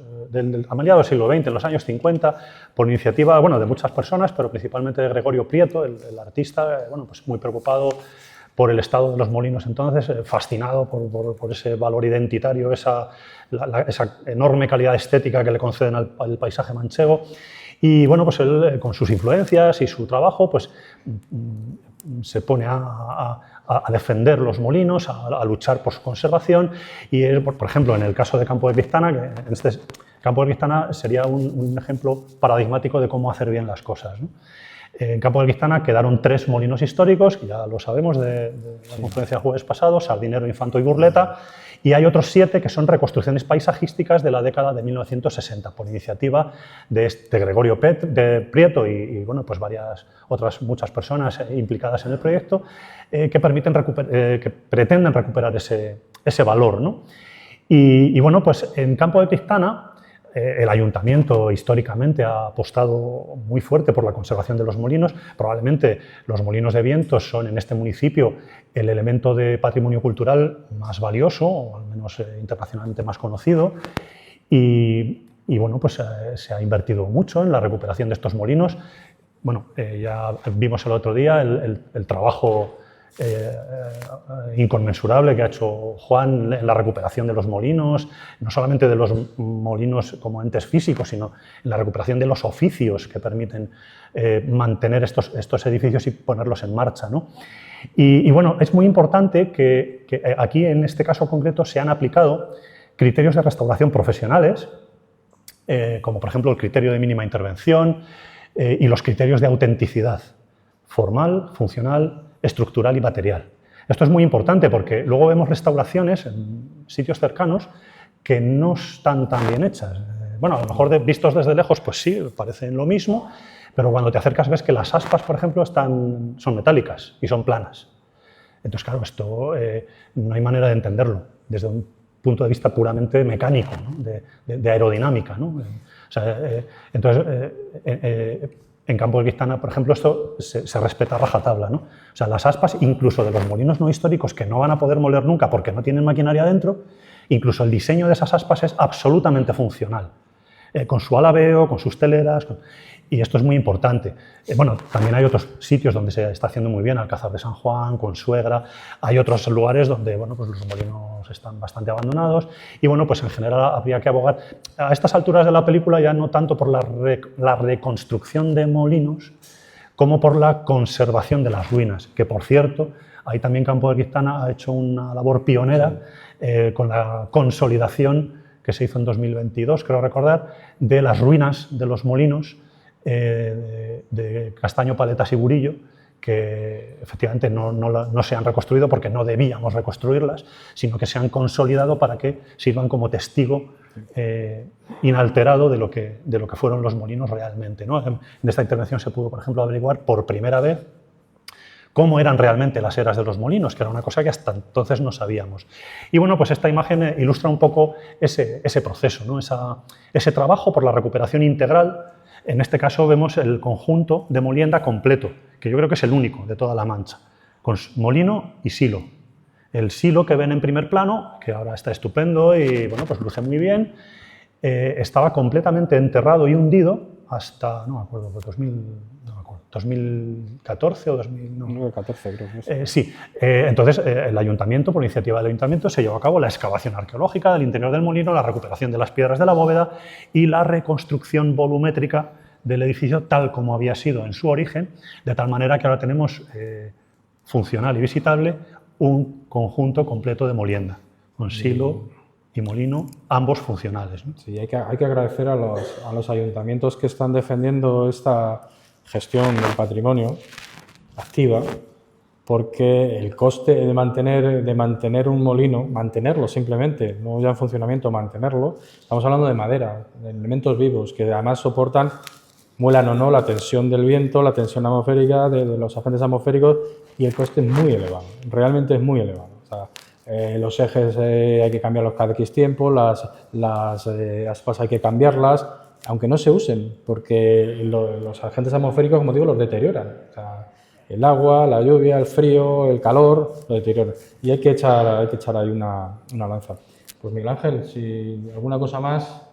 Speaker 3: a mediados del siglo XX, en los años 50, por iniciativa bueno, de muchas personas, pero principalmente de Gregorio Prieto, el artista, bueno, pues muy preocupado por el estado de los molinos entonces, fascinado por ese valor identitario, esa enorme calidad estética que le conceden al paisaje manchego. Y bueno, pues él, con sus influencias y su trabajo, pues se pone a defender los molinos, a luchar por su conservación. Y él, por ejemplo, en el caso de Campo de Cristana, que en este Campo de Cristana sería un ejemplo paradigmático de cómo hacer bien las cosas, ¿no? En Campo de Cristana quedaron 3 molinos históricos, que ya lo sabemos de la conferencia del jueves pasado, Sardinero, Infanto y Burleta, y hay otros 7 que son reconstrucciones paisajísticas de la década de 1960, por iniciativa de Gregorio Prieto y bueno, pues muchas personas implicadas en el proyecto que pretenden recuperar ese valor, ¿no? Y bueno, pues en Campo de Cristana el ayuntamiento históricamente ha apostado muy fuerte por la conservación de los molinos. Probablemente los molinos de viento son en este municipio el elemento de patrimonio cultural más valioso, o al menos internacionalmente más conocido. Y bueno, pues se ha invertido mucho en la recuperación de estos molinos. Bueno, ya vimos el otro día el trabajo inconmensurable que ha hecho Juan en la recuperación de los molinos, no solamente de los molinos como entes físicos, sino en la recuperación de los oficios que permiten mantener estos edificios y ponerlos en marcha, ¿no? Y bueno, es muy importante que aquí, en este caso concreto, se han aplicado criterios de restauración profesionales, como por ejemplo el criterio de mínima intervención y los criterios de autenticidad formal, funcional, estructural y material. Esto es muy importante porque luego vemos restauraciones en sitios cercanos que no están tan bien hechas. Bueno, a lo mejor vistos desde lejos, pues sí, parecen lo mismo, pero cuando te acercas ves que las aspas, por ejemplo, son metálicas y son planas. Entonces, claro, esto no hay manera de entenderlo desde un punto de vista puramente mecánico, ¿no? de aerodinámica, ¿no? O sea, entonces, en Campo de Cristana, por ejemplo, esto se respeta a rajatabla, ¿no? O sea, las aspas, incluso de los molinos no históricos que no van a poder moler nunca porque no tienen maquinaria dentro, incluso el diseño de esas aspas es absolutamente funcional. con su alabeo, con sus teleras, y esto es muy importante. Bueno, también hay otros sitios donde se está haciendo muy bien, Alcázar de San Juan, Consuegra, hay otros lugares donde bueno, pues los molinos están bastante abandonados y bueno, pues en general habría que abogar a estas alturas de la película ya no tanto por la reconstrucción de molinos como por la conservación de las ruinas, que por cierto, ahí también Campo de Criptana ha hecho una labor pionera con la consolidación que se hizo en 2022, creo recordar, de las ruinas de los molinos de Castaño, Paletas y Burillo, que efectivamente no se han reconstruido porque no debíamos reconstruirlas, sino que se han consolidado para que sirvan como testigo inalterado de lo que fueron los molinos realmente, ¿no? En esta intervención se pudo, por ejemplo, averiguar por primera vez cómo eran realmente las eras de los molinos, que era una cosa que hasta entonces no sabíamos. Y bueno, pues esta imagen ilustra un poco ese proceso, ¿no? Ese trabajo por la recuperación integral. En este caso vemos el conjunto de molienda completo, que yo creo que es el único de toda La Mancha, con molino y silo. El silo que ven en primer plano, que ahora está estupendo y bueno, pues luce muy bien, estaba completamente enterrado y hundido hasta, no me acuerdo, 2014 o
Speaker 2: 2014 creo que es.
Speaker 3: Sí, entonces el ayuntamiento, por iniciativa del ayuntamiento, se llevó a cabo la excavación arqueológica del interior del molino, la recuperación de las piedras de la bóveda y la reconstrucción volumétrica del edificio tal como había sido en su origen, de tal manera que ahora tenemos funcional y visitable un conjunto completo de molienda, con silo y molino, ambos funcionales, ¿no?
Speaker 2: Sí, hay que agradecer a los ayuntamientos que están defendiendo esta gestión del patrimonio activa, porque el coste de mantener un molino, mantenerlo simplemente, no ya en funcionamiento, mantenerlo, estamos hablando de madera, de elementos vivos que además soportan, muelan o no, la tensión del viento, la tensión atmosférica, de los agentes atmosféricos, y el coste es muy elevado, realmente es muy elevado. O sea, los ejes hay que cambiarlos cada X tiempo, las aspas hay que cambiarlas, aunque no se usen, porque los agentes atmosféricos, como digo, los deterioran. O sea, el agua, la lluvia, el frío, el calor, lo deterioran. Y hay que echar ahí una lanza. Pues Miguel Ángel, si alguna cosa más...